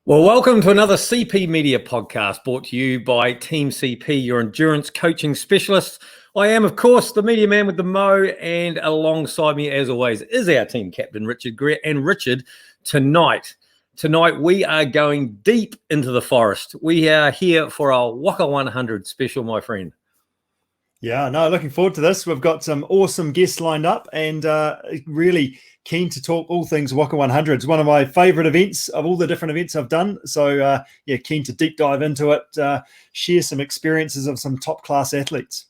Well, welcome to another CP Media podcast brought to you by Team CP, your endurance coaching specialist. I am, of course, the media man with the mo, and alongside me, as always, is our team captain, Richard Greer. And Richard, tonight we are going deep into the forest. We are here for our Whaka 100 special, my friend. Yeah, no, looking forward to this. We've got some awesome guests lined up and really keen to talk all things Whaka 100. It's one of my favourite events of all the different events I've done. So, keen to deep dive into it, share some experiences of some top-class athletes.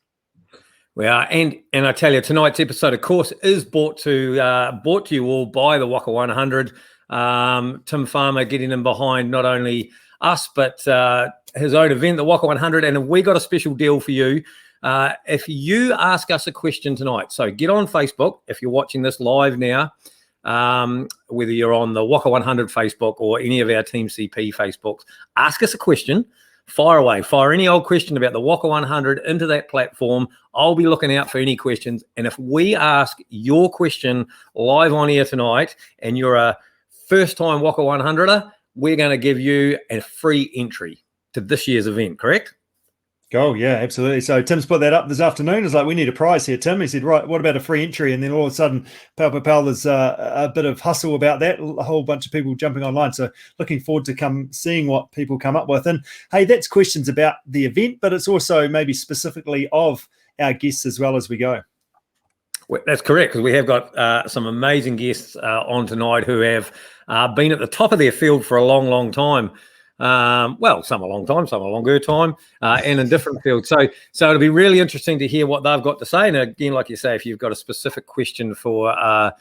We are, and I tell you, tonight's episode, of course, is brought to you all by the Whaka 100. Tim Farmer getting in behind not only us, but his own event, the Whaka 100. And we got a special deal for you. If you ask us a question tonight, so get on Facebook if you're watching this live now, whether you're on the Whaka 100 Facebook or any of our Team CP Facebooks, ask us a question, fire any old question about the Whaka 100 into that platform. I'll be looking out for any questions. And if we ask your question live on air tonight and you're a first-time Whaka 100er, we're going to give you a free entry to this year's event, correct? Oh, yeah, absolutely. So Tim's put that up this afternoon. It's like, we need a prize here, Tim. He said, right, what about a free entry? And then all of a sudden, there's a bit of hustle about that, a whole bunch of people jumping online. So looking forward to seeing what people come up with. And hey, that's questions about the event, but it's also maybe specifically of our guests as well as we go. Well, that's correct, because we have got some amazing guests on tonight who have been at the top of their field for a long, long time. Well, some a long time, some a longer time, and in different fields. So it'll be really interesting to hear what they've got to say. And again, like you say, if you've got a specific question for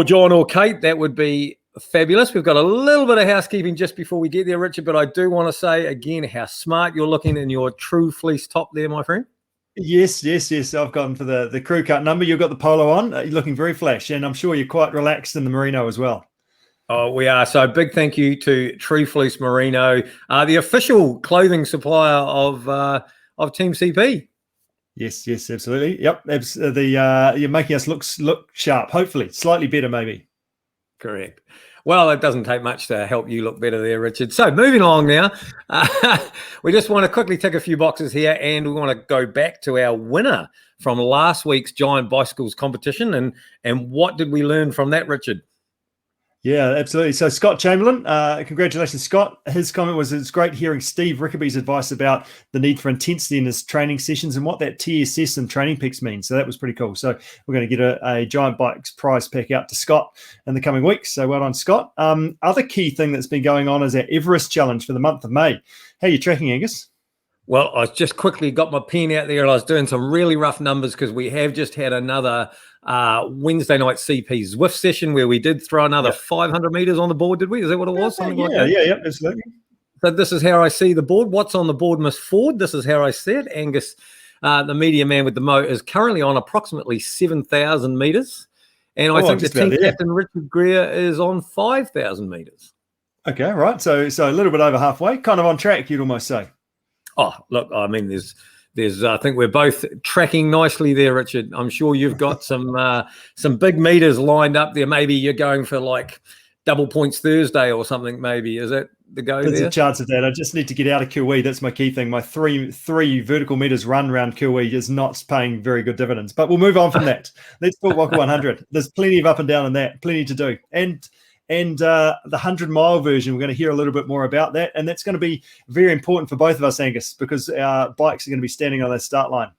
Jon or Kate, that would be fabulous. We've got a little bit of housekeeping just before we get there, Richard, but I do want to say again how smart you're looking in your true fleece top there, my friend. Yes. I've gone for the crew cut number. You've got the polo on. You're looking very flash, and I'm sure you're quite relaxed in the merino as well. Oh, we are. So big thank you to True Fleece Merino, the official clothing supplier of Team CP. Yes, absolutely. Yep, you're making us look sharp. Hopefully, slightly better, maybe. Correct. Well, it doesn't take much to help you look better there, Richard. So moving along now, we just want to quickly tick a few boxes here, and we want to go back to our winner from last week's Giant Bicycles competition, and what did we learn from that, Richard? Yeah, absolutely. So Scott Chamberlain, congratulations, Scott. His comment was, it's great hearing Steve Rickaby's advice about the need for intensity in his training sessions and what that TSS and training peaks mean. So that was pretty cool. So we're going to get a Giant Bikes prize pack out to Scott in the coming weeks. So well done, Scott. Other key thing that's been going on is our Everest challenge for the month of May. How are you tracking, Angus? Well, I just quickly got my pen out there and I was doing some really rough numbers because we have just had another Wednesday night CP Zwift session where we did throw another 500 meters on the board, did we? Is that what it was? Something like that? Yeah, absolutely. So this is how I see the board. What's on the board, Miss Ford? This is how I see it. Angus, the media man with the mo, is currently on approximately 7,000 meters. And I think the team captain, Richard Greer, is on 5,000 meters. Okay, right. So a little bit over halfway, kind of on track, you'd almost say. Oh, look, I mean, there's. I think we're both tracking nicely there, Richard. I'm sure you've got some big meters lined up there. Maybe you're going for like double points Thursday or something. Maybe is that the go there? There's a chance of that. I just need to get out of Kilwee. That's my key thing. My three vertical meters run around Kilwee is not paying very good dividends. But we'll move on from that. Let's talk Whaka 100. There's plenty of up and down in that. Plenty to do. And the 100-mile version, we're going to hear a little bit more about that. And that's going to be very important for both of us, Angus, because our bikes are going to be standing on that start line.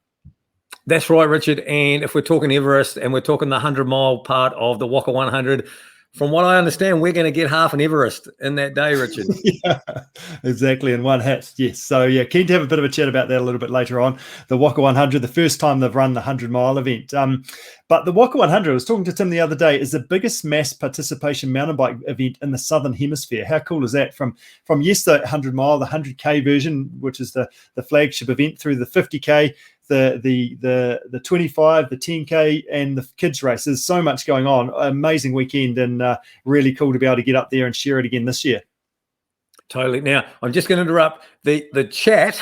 That's right, Richard. And if we're talking Everest and we're talking the 100-mile part of the Whaka 100, from what I understand, we're going to get half an Everest in that day, Richard. Yeah, exactly, in one hit. Yes. So, yeah, keen to have a bit of a chat about that a little bit later on. The Whaka 100, the first time they've run the 100-mile event. But the Whaka 100, I was talking to Tim the other day, is the biggest mass participation mountain bike event in the Southern Hemisphere. How cool is that? From yes, the 100-mile, the 100K version, which is the flagship event, through the 50K, the 25, the 10K, and the kids race. There's so much going on. Amazing weekend, and really cool to be able to get up there and share it again this year. Totally. Now, I'm just going to interrupt the chat.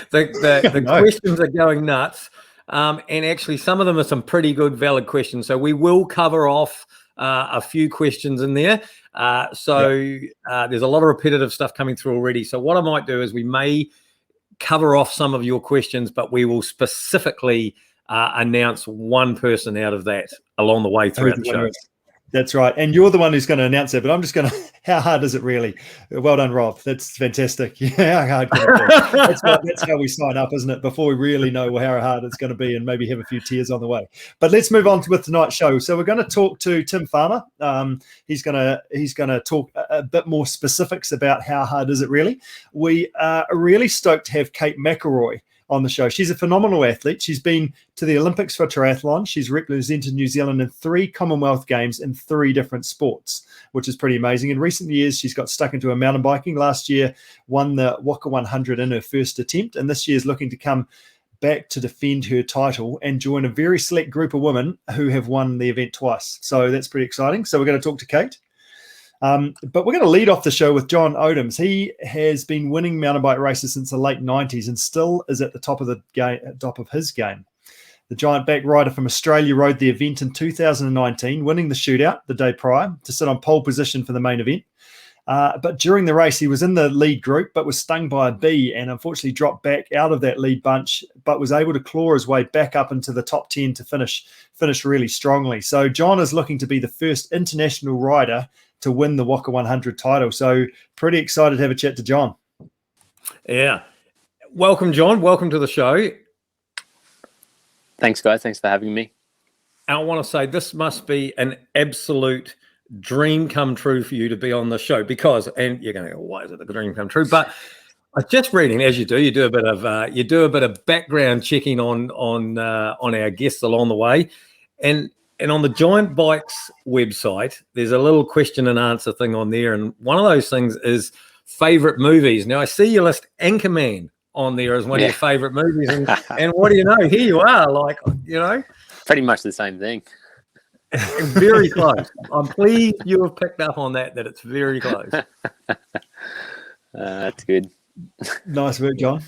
the questions are going nuts. And actually, some of them are some pretty good, valid questions. So we will cover off a few questions in there. There's a lot of repetitive stuff coming through already. So what I might do is we may cover off some of your questions, but we will specifically announce one person out of that along the way throughout the show. That's right. And you're the one who's going to announce it, but I'm just going to, how hard is it really? Well done, Rob. That's fantastic. Yeah, how hard can it be? That's how we sign up, isn't it? Before we really know how hard it's going to be and maybe have a few tears on the way. But let's move on with tonight's show. So we're going to talk to Tim Farmer. He's going to talk a bit more specifics about how hard is it really. We are really stoked to have Kate Mcilroy on the show. She's a phenomenal athlete. She's been to the Olympics for triathlon. She's represented New Zealand in 3 Commonwealth Games in 3 different sports, which is pretty amazing. In recent years, she's got stuck into her mountain biking. Last year, won the Whaka 100 in her first attempt, and this year is looking to come back to defend her title and join a very select group of women who have won the event twice. So that's pretty exciting. So we're going to talk to Kate. But we're going to lead off the show with Jon Odams. He has been winning mountain bike races since the late 90s and still is at the top of his game. The giant back rider from Australia rode the event in 2019, winning the shootout the day prior to sit on pole position for the main event. But during the race, he was in the lead group, but was stung by a bee and unfortunately dropped back out of that lead bunch, but was able to claw his way back up into the top 10 to finish really strongly. So Jon is looking to be the first international rider to win the Whaka 100 title. So pretty excited to have a chat to Jon. Yeah. Welcome, Jon. Welcome to the show. Thanks, guys. Thanks for having me. I want to say this must be an absolute dream come true for you to be on the show because, and you're going to go, why is it a dream come true? But I was just reading, as you do a bit of background checking on our guests along the way. And on the Giant Bikes website, there's a little question and answer thing on there. And one of those things is favorite movies. Now, I see you list Anchorman on there as one of your favorite movies. And what do you know? Here you are, Pretty much the same thing. Very close. I'm pleased you have picked up on that it's very close. That's good. Nice work, Jon.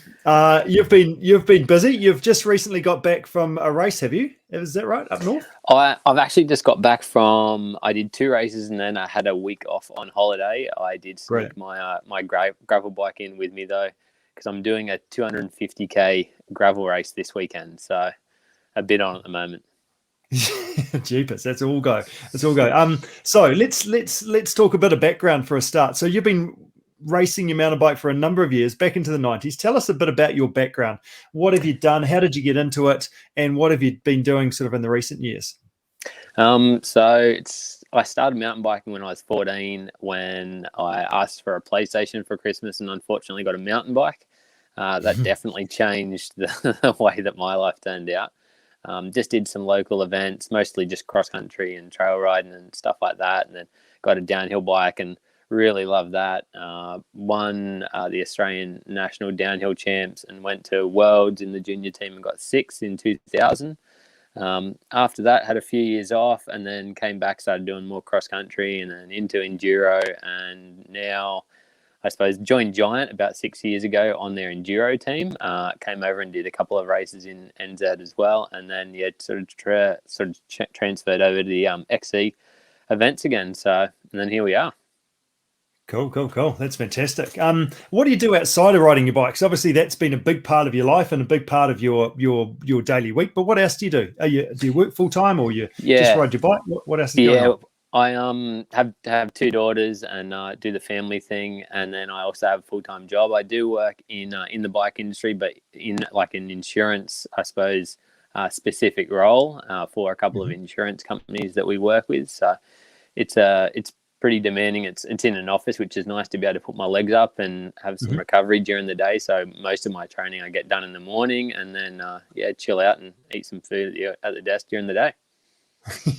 You've been busy. You've just recently got back from a race, have you? Is that right, up north? I've actually just got back I did 2 races and then I had a week off on holiday. I did sneak my gravel bike in with me though, because I'm doing a 250k gravel race this weekend. So a bit on at the moment. Jeepers, that's all go. So let's talk a bit of background for a start. So you've been racing your mountain bike for a number of years, back into the 90s. Tell us a bit about your background. What have you done? How did you get into it? And what have you been doing sort of in the recent years? I started mountain biking when I was 14 when I asked for a PlayStation for Christmas and unfortunately got a mountain bike. That definitely changed the way that my life turned out. Just did some local events, mostly just cross country and trail riding and stuff like that. And then got a downhill bike and really loved that. Won the Australian National Downhill Champs and went to Worlds in the junior team and got 6th in 2000. After that, had a few years off and then came back, started doing more cross country and then into enduro. And now, I suppose, joined Giant about 6 years ago on their enduro team. Came over and did a couple of races in NZ as well. And then, transferred over to the XC events again. So, and then here we are. Cool. That's fantastic. What do you do outside of riding your bikes? Obviously, that's been a big part of your life and a big part of your daily week. But what else do you do? Do you work full time or you just ride your bike? What else is going on? I have 2 daughters and do the family thing, and then I also have a full time job. I do work in the bike industry, but in like an insurance, I suppose, specific role for a couple of insurance companies that we work with. So it's pretty demanding. It's in an office, which is nice to be able to put my legs up and have some recovery during the day. So most of my training I get done in the morning, and then chill out and eat some food at the desk during the day.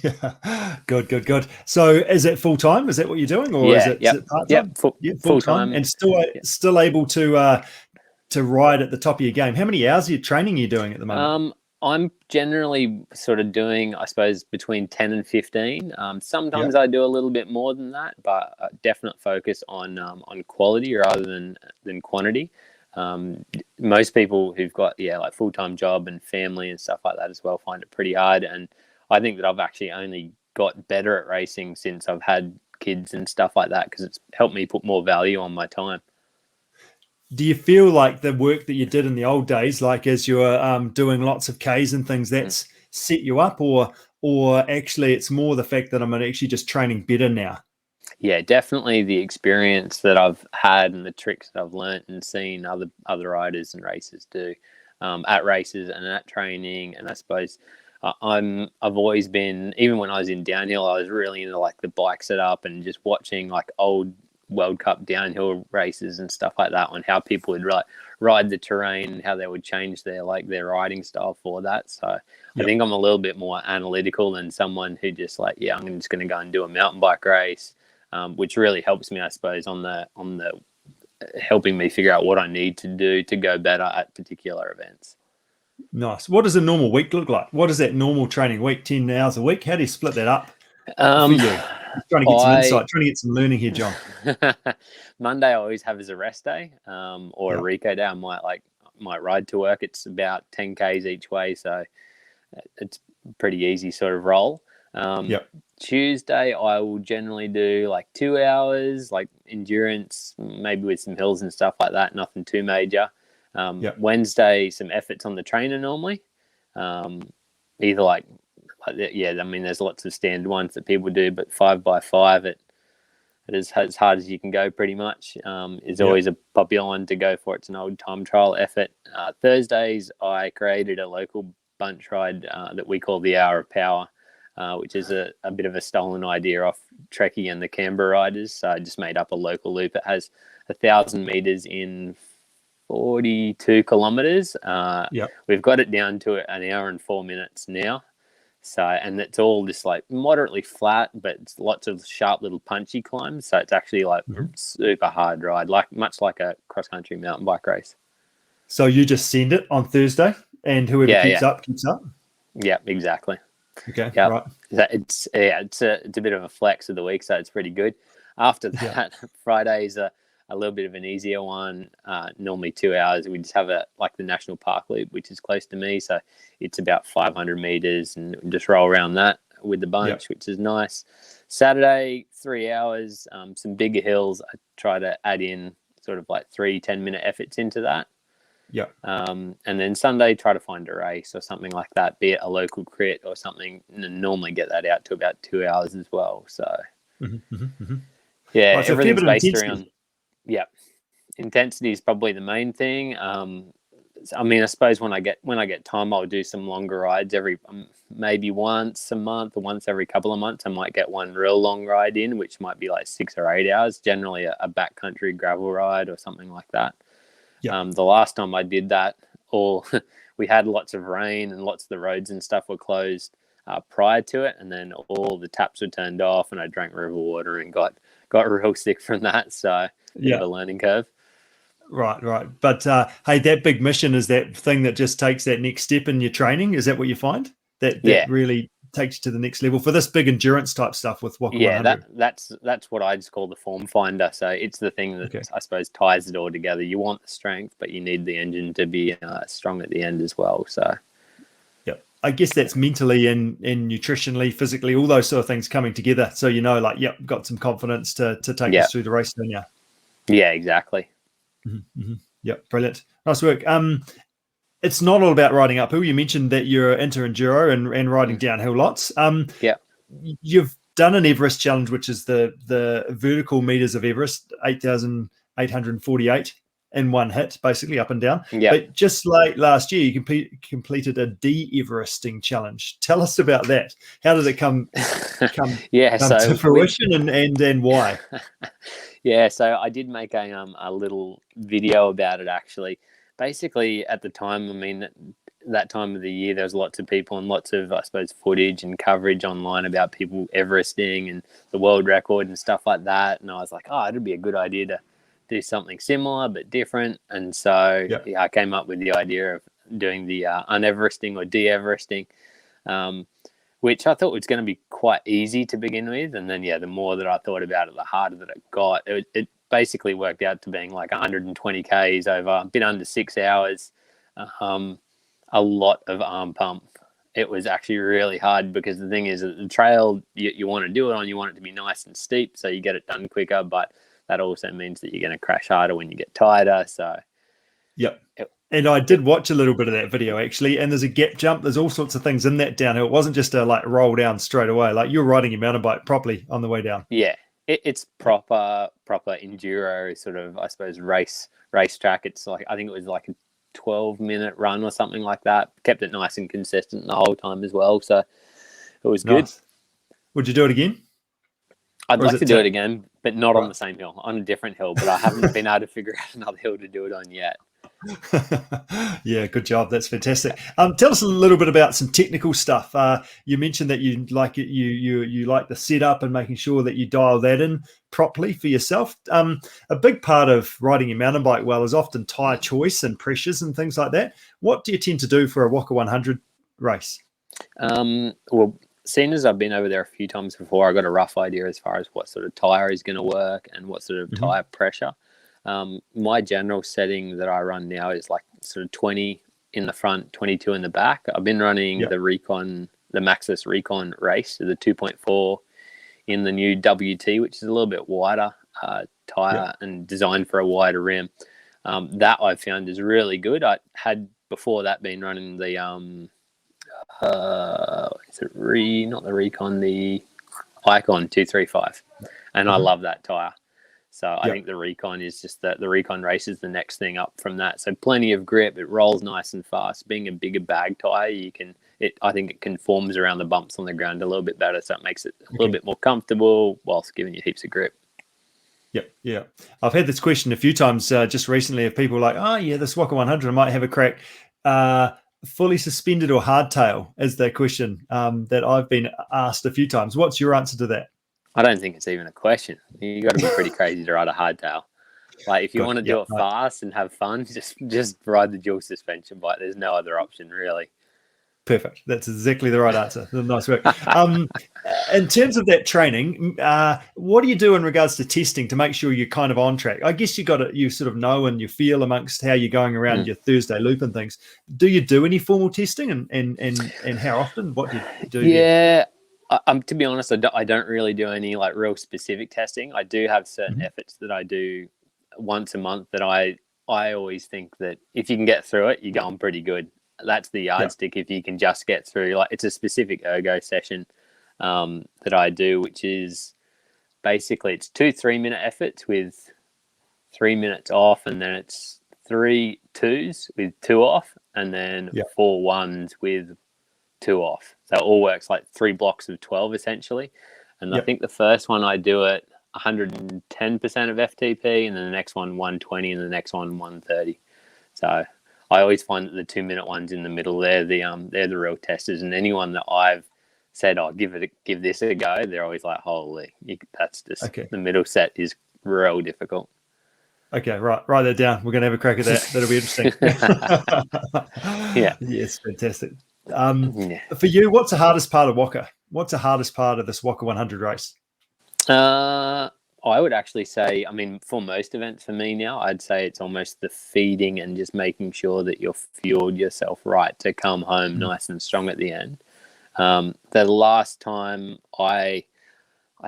Yeah, good. So is it full time? Is that what you're doing, or is it part-time? Full time, and still able to ride at the top of your game. How many hours of training are you doing at the moment? I'm generally sort of doing, I suppose, between 10 and 15. Sometimes I do a little bit more than that, but definite focus on quality rather than quantity. Most people who've got like full-time job and family and stuff like that as well find it pretty hard. And I think that I've actually only got better at racing since I've had kids and stuff like that, because it's helped me put more value on my time. Do you feel like the work that you did in the old days, like as you were doing lots of Ks and things, that's set you up, or actually it's more the fact that I'm actually just training better now? Yeah, definitely the experience that I've had and the tricks that I've learnt and seen other riders and racers do at races and at training. And I suppose I've always been, even when I was in downhill, I was really into like the bike setup and just watching like old World Cup downhill races and stuff like that, on how people would ride the terrain and how they would change their riding style for that. So I think I'm a little bit more analytical than someone who just like, yeah, I'm just going to go and do a mountain bike race, which really helps me, I suppose, on the helping me figure out what I need to do to go better at particular events. Nice. What does a normal week look like? What is that normal training week? 10 hours a week? How do you split that up for you? I'm trying to get some insight, trying to get some learning here, John. Monday I always have as a rest day, or a Rico day. I might ride to work. It's about 10 Ks each way, so it's pretty easy sort of roll. Tuesday I will generally do like 2 hours, like endurance, maybe with some hills and stuff like that. Nothing too major. Wednesday, some efforts on the trainer normally. Either like yeah, I mean, there's lots of standard ones that people do, but 5x5, it is as hard as you can go pretty much. Is always a popular one to go for. It's an old time trial effort. Thursdays, I created a local bunch ride that we call the Hour of Power, which is a bit of a stolen idea off Trekkie and the Canberra riders. So I just made up a local loop. It has 1,000 meters in 42 kilometers. We've got it down to an hour and 4 minutes now. So, and it's all just like moderately flat, but it's lots of sharp little punchy climbs. So it's actually like super hard ride, much like a cross country mountain bike race. So you just send it on Thursday, and whoever keeps up keeps up. Yeah, exactly. Okay, right. It's a bit of a flex of the week, so it's pretty good. After that, Friday's a little bit of an easier one, normally 2 hours. We just have the National Park Loop, which is close to me. So it's about 500 meters and just roll around that with the bunch, which is nice. Saturday, 3 hours, some bigger hills. I try to add in sort of like 3 10-minute efforts into that. And then Sunday, try to find a race or something like that, be it a local crit or something, and normally get that out to about 2 hours as well. So, yeah, so everything's based around... Yeah, intensity is probably the main thing. I mean, I suppose when I get time, I'll do some longer rides maybe once a month or once every couple of months. I might get one real long ride in, which might be like 6 or 8 hours. Generally, a backcountry gravel ride or something like that. The last time I did that, we had lots of rain and lots of the roads and stuff were closed prior to it, and then all the taps were turned off, and I drank river water and got real sick from that. So. A learning curve. Right. But hey, that big mission is that thing that just takes that next step in your training. Is that what you find? That really takes you to the next level for this big endurance type stuff with Whaka 100? That's what I just call the form finder. So it's the thing that I suppose ties it all together. You want the strength, but you need the engine to be strong at the end as well. So. I guess that's mentally and nutritionally, physically, all those sort of things coming together. So, got some confidence to take us through the race now. Yeah, exactly. Yep, brilliant. Nice work. It's not all about riding uphill. You mentioned that you're into enduro and riding downhill lots. You've done an Everest challenge, which is the vertical meters of Everest, 8,848 in one hit, basically up and down. But just like last year, you completed a de-Everesting challenge. Tell us about that. How did it come to fruition and why? So I did make a little video about it, actually. Basically, at the time, I mean, that time of the year, there was lots of people and lots of, I suppose, footage and coverage online about people Everesting and the world record and stuff like that. And I was like, it'd be a good idea to do something similar but different. And so I came up with the idea of doing the un-Everesting or de-Everesting, which I thought was going to be quite easy to begin with. And then, the more that I thought about it, the harder that it got. It basically worked out to being like 120 Ks over a bit under 6 hours, a lot of arm pump. it was actually really hard, because the thing is that the trail you want to do it on, you want it to be nice and steep so you get it done quicker, but that also means that you're going to crash harder when you get tighter. So yep. And I did watch a little bit of that video actually, and there's a gap jump. There's all sorts of things in that downhill. It wasn't just a like roll down straight away. Like you're riding your mountain bike properly on the way down. Yeah, it's proper enduro sort of, I suppose, race track. It's like, I think it was like a 12-minute run or something like that. Kept it nice and consistent the whole time as well. So it was good. Nice. Would you do it again? I'd like to do it again, but not on the same hill, on a different hill. But I haven't been able to figure out another hill to do it on yet. Yeah, good job. That's fantastic. Tell us a little bit about some technical stuff. You mentioned that you like it. You like the setup and making sure that you dial that in properly for yourself. A big part of riding your mountain bike well is often tyre choice and pressures and things like that. What do you tend to do for a Whaka 100 race? Well, seeing as I've been over there a few times before, I got a rough idea as far as what sort of tyre is going to work and what sort of tyre pressure. My general setting that I run now is like sort of 20 in the front, 22 in the back. I've been running the Maxxis Recon race, the 2.4 in the new WT, which is a little bit wider tyre and designed for a wider rim. That I've found is really good. I had before that been running the not the Recon, the Icon 235, and I love that tyre. So I think the Recon is just that the Recon race is the next thing up from that. So plenty of grip, it rolls nice and fast. Being a bigger bag tyre, I think it conforms around the bumps on the ground a little bit better, so it makes it a little bit more comfortable whilst giving you heaps of grip. Yep, yeah. I've had this question a few times just recently of people like, oh yeah, this Whaka 100, I might have a crack. Fully suspended or hardtail is the question that I've been asked a few times. What's your answer to that? I don't think it's even a question. You got to be pretty crazy to ride a hardtail. Like if you want to do it fast and have fun, just ride the dual suspension bike. There's no other option really. Perfect. That's exactly the right answer. Nice work. In terms of that training, what do you do in regards to testing to make sure you're kind of on track? I guess you sort of know and you feel amongst how you're going around your Thursday loop and things. Do you do any formal testing and how often? What do you do? Yeah. To be honest, I don't really do any like real specific testing. I do have certain efforts that I do once a month that I always think that if you can get through it, you're going pretty good. That's the yardstick. If you can just get through, like it's a specific ergo session that I do, which is basically it's 2 3-minute efforts with 3 minutes off, and then it's 3 2s with 2 off, and then 4 1s with 2 off. So it all works like 3 blocks of 12 essentially. And I think the first one I do it 110% of FTP, and then the next one 120, and the next one 130. So I always find that the 2-minute ones in the middle, they're the real testers. And anyone that I've said, give this a go, they're always like, holy, that's just the middle set is real difficult. Okay, right. Write that down. We're going to have a crack at that. That'll be interesting. Yes, fantastic. For you, what's the hardest part of Whaka? What's the hardest part of this Whaka 100 race? I would actually say, I mean, for most events for me now, I'd say it's almost the feeding and just making sure that you're fueled yourself right to come home nice and strong at the end. The last time I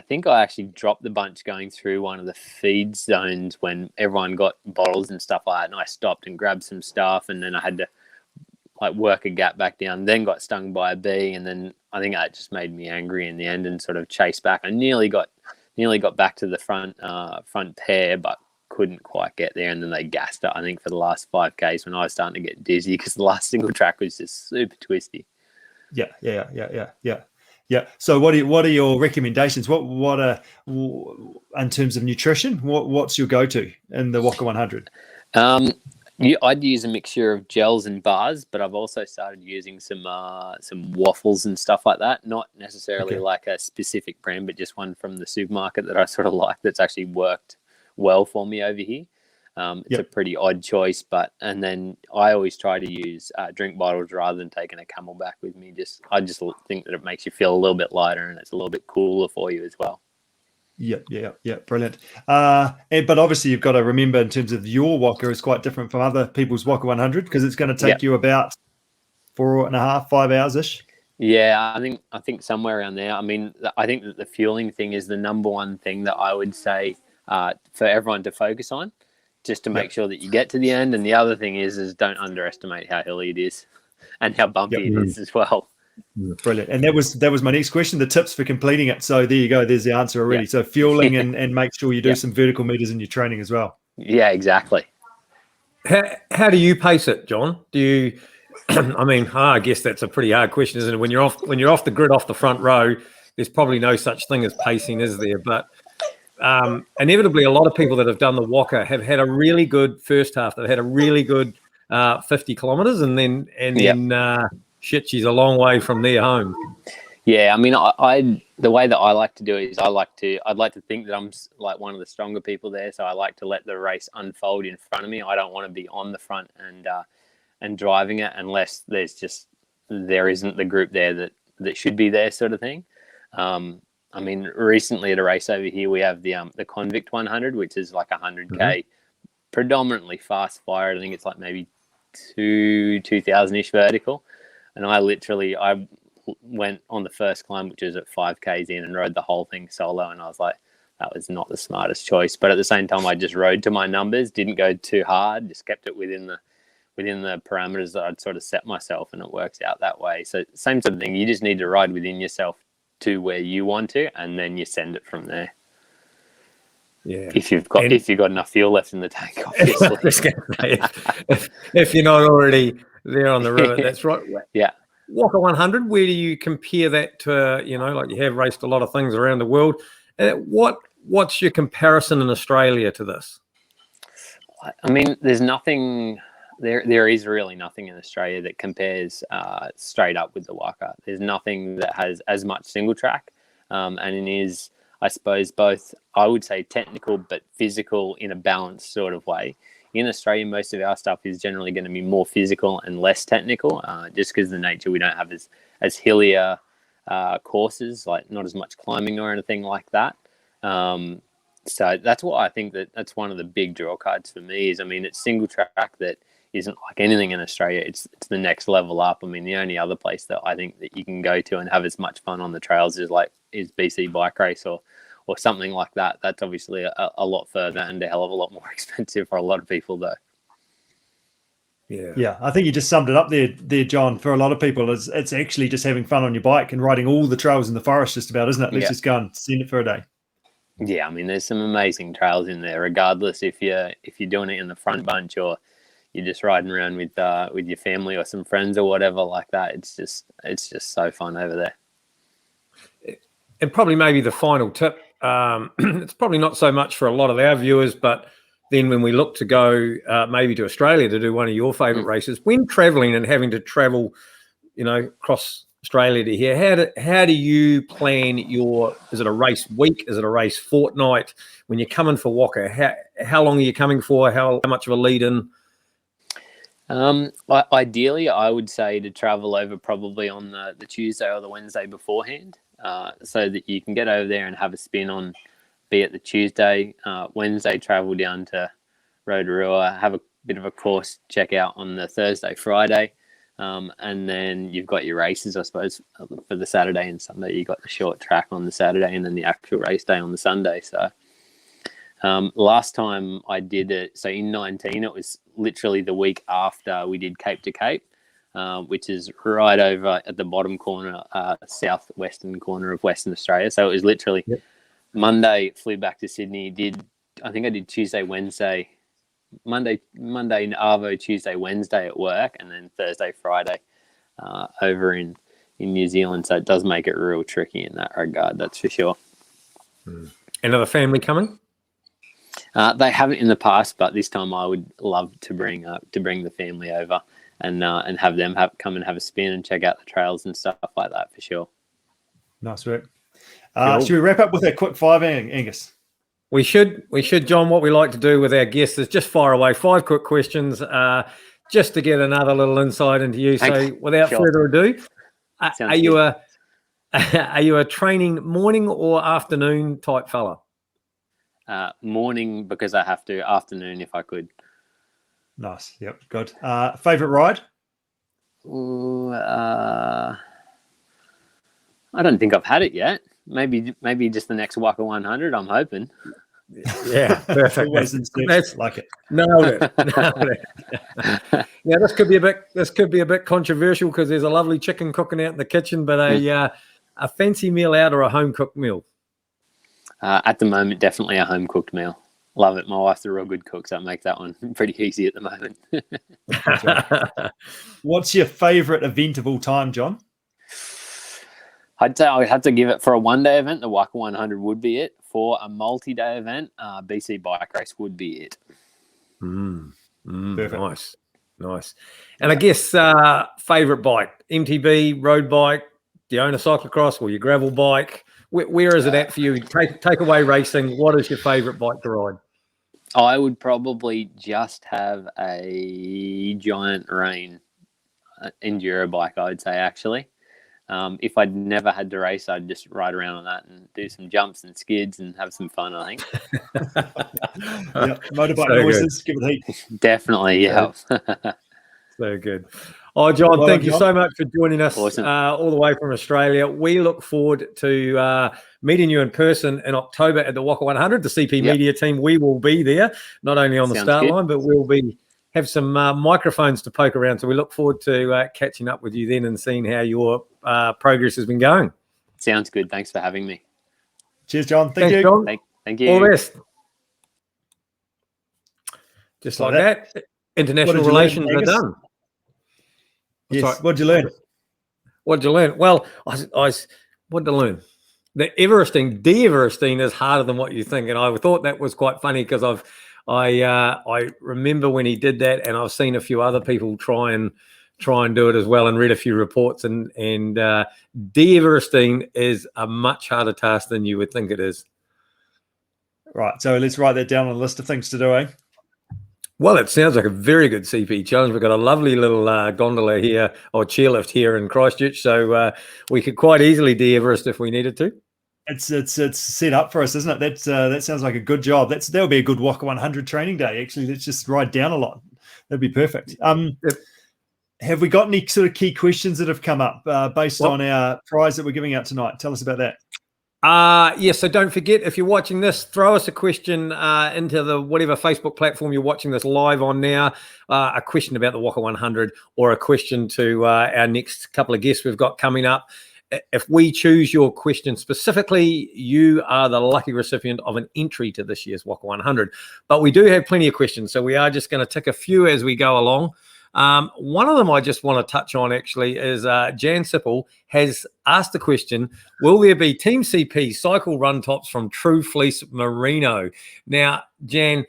think I actually dropped the bunch going through one of the feed zones when everyone got bottles and stuff like that, and I stopped and grabbed some stuff, and then I had to like work a gap back down, then got stung by a bee, and then I think that just made me angry in the end and sort of chased back. I nearly got back to the front pair, but couldn't quite get there, and then they gassed it, I think, for the last 5Ks when I was starting to get dizzy because the last single track was just super twisty. Yeah. So what are your recommendations? What are, in terms of nutrition, what's your go-to in the Whaka 100? I'd use a mixture of gels and bars, but I've also started using some waffles and stuff like that. Not necessarily like a specific brand, but just one from the supermarket that I sort of like that's actually worked well for me over here. It's a pretty odd choice, and then I always try to use drink bottles rather than taking a Camelback with me. I just think that it makes you feel a little bit lighter and it's a little bit cooler for you as well. Yeah, brilliant. But obviously you've got to remember in terms of your Whaka is quite different from other people's Whaka 100 because it's going to take you about 4.5, 5 hours-ish. Yeah, I think somewhere around there. I mean, I think that the fueling thing is the number one thing that I would say for everyone to focus on, just to make sure that you get to the end. And the other thing is don't underestimate how hilly it is and how bumpy it is as well. Brilliant. And that was my next question, the tips for completing it. So there you go. There's the answer already. So fueling and make sure you do some vertical meters in your training as well. Yeah, exactly. How do you pace it, John? Do you? I mean, I guess that's a pretty hard question, isn't it? When you're off the grid, off the front row, there's probably no such thing as pacing, is there? But inevitably, a lot of people that have done the Whaka have had a really good first half. They've had a really good 50 kilometres, and then shit, she's a long way from their home. Yeah, I mean, I the way that I like to do it is I'd like to think that I'm like one of the stronger people there, so I like to let the race unfold in front of me. I don't want to be on the front and driving it unless there isn't the group there that should be there, sort of thing. I mean, recently at a race over here, we have the Convict 100, which is like 100K, predominantly fast fire. I think it's like maybe 2,000-ish vertical, and I went on the first climb, which was at 5Ks in, and rode the whole thing solo, and I was like, that was not the smartest choice. But at the same time, I just rode to my numbers, didn't go too hard, just kept it within the parameters that I'd sort of set myself, and it works out that way. So same sort of thing, you just need to ride within yourself to where you want to, and then you send it from there. Yeah, if you've got enough fuel left in the tank, obviously. if you're not already there on the river, that's right. Yeah. Whaka 100, where do you compare that to, like you have raced a lot of things around the world. What's your comparison in Australia to this? I mean, there's nothing, there is really nothing in Australia that compares straight up with the Whaka. There's nothing that has as much single track, and it is, I suppose, both, I would say, technical but physical in a balanced sort of way. In Australia, most of our stuff is generally going to be more physical and less technical, just because of the nature we don't have as hillier courses, like not as much climbing or anything like that. So that's what I think that's one of the big draw cards for me is, I mean, it's single track that isn't like anything in Australia. It's the next level up. I mean, the only other place that I think that you can go to and have as much fun on the trails is BC Bike Race or something like that. That's obviously a lot further and a hell of a lot more expensive for a lot of people, though. Yeah. I think you just summed it up there, John. For a lot of people, it's actually just having fun on your bike and riding all the trails in the forest, just about, isn't it? Let's just go and send it for a day. Yeah, I mean, there's some amazing trails in there, regardless if you're doing it in the front bunch or you're just riding around with your family or some friends or whatever like that. It's just so fun over there. And probably maybe the final tip. It's probably not so much for a lot of our viewers, but then when we look to go maybe to Australia to do one of your favourite races, when travelling and having to travel, across Australia to here, how do you plan is it a race week? Is it a race fortnight? When you're coming for Whaka, how long are you coming for? How much of a lead in? Ideally, I would say to travel over probably on the Tuesday or the Wednesday beforehand, so that you can get over there and have a spin on, be it the Tuesday, Wednesday, travel down to Rotorua, have a bit of a course check out on the Thursday, Friday, and then you've got your races, I suppose, for the Saturday and Sunday. You've got the short track on the Saturday and then the actual race day on the Sunday. So last time I did it, so in 2019, it was literally the week after we did Cape to Cape, which is right over at the bottom corner, southwestern corner of Western Australia. So it was literally Monday, flew back to Sydney, I think I did Tuesday, Wednesday, Monday Arvo, Tuesday, Wednesday at work, and then Thursday, Friday over in New Zealand. So it does make it real tricky in that regard, that's for sure. And are the family coming? They haven't in the past, but this time I would love to bring the family over and have them come and have a spin and check out the trails and stuff like that, for sure. Nice work. Should we wrap up with a quick five, Angus? We should, John. What we like to do with our guests is just fire away 5 quick questions, just to get another little insight into you. So, without further ado, are you a training morning or afternoon type fella? Morning because I have to. Afternoon if I could. Nice. Yep. Good. Favorite ride? Ooh, I don't think I've had it yet. Maybe just the next Whaka 100. I'm hoping. Yeah, perfect. Always in search, That's like it. nailed it. Nailed it. Yeah, this could be a bit controversial because there's a lovely chicken cooking out in the kitchen, but a fancy meal out or a home cooked meal. At the moment, definitely a home cooked meal. Love it. My wife's a real good cook, so it makes that one pretty easy at the moment. What's your favourite event of all time, John? I'd say I would have to give it for a one-day event. The Whaka 100 would be it. For a multi-day event, BC bike race would be it. Nice. And I guess favourite bike, MTB, road bike, do you own a cyclocross or your gravel bike? Where is it at for you? Take away racing. What is your favourite bike to ride? I would probably just have a Giant Rain enduro bike, I would say, actually. If I'd never had to race, I'd just ride around on that and do some jumps and skids and have some fun, I think. Motorbike noises, give it heat. Definitely, yeah. So good. Oh, John, thank you so much for joining us all the way from Australia. We look forward to meeting you in person in October at the Whaka 100, the CP Media team. We will be there, not only on the start line, but we'll have some microphones to poke around. So we look forward to catching up with you then and seeing how your progress has been going. Sounds good. Thanks for having me. Cheers, John. Thanks, you. John. Thank you. All the best. Just like that. International relations are done. Yes. What did you learn? What did you learn? Well, what did I learn? The de-Everesting is harder than what you think. And I thought that was quite funny because I remember when he did that, and I've seen a few other people try and do it as well, and read a few reports. And de-Everesting is a much harder task than you would think it is. Right. So let's write that down on a list of things to do, eh? Well, it sounds like a very good CP challenge. We've got a lovely little gondola here, or chairlift here in Christchurch, so we could quite easily de-Everest if we needed to. It's set up for us, isn't it? That sounds like a good job. That'll be a good Whaka 100 training day. Actually, let's just ride down a lot. That'd be perfect. Have we got any sort of key questions that have come up based on our prize that we're giving out tonight? Tell us about that. Yes, so don't forget, if you're watching this, throw us a question into the whatever Facebook platform you're watching this live on now, a question about the Whaka 100 or a question to our next couple of guests we've got coming up. If we choose your question specifically, you are the lucky recipient of an entry to this year's Whaka 100. But we do have plenty of questions, so we are just going to tick a few as we go along. One of them I just want to touch on actually is Jan Sippel has asked the question, will there be Team CP cycle run tops from True Fleece Merino? Now, Jan,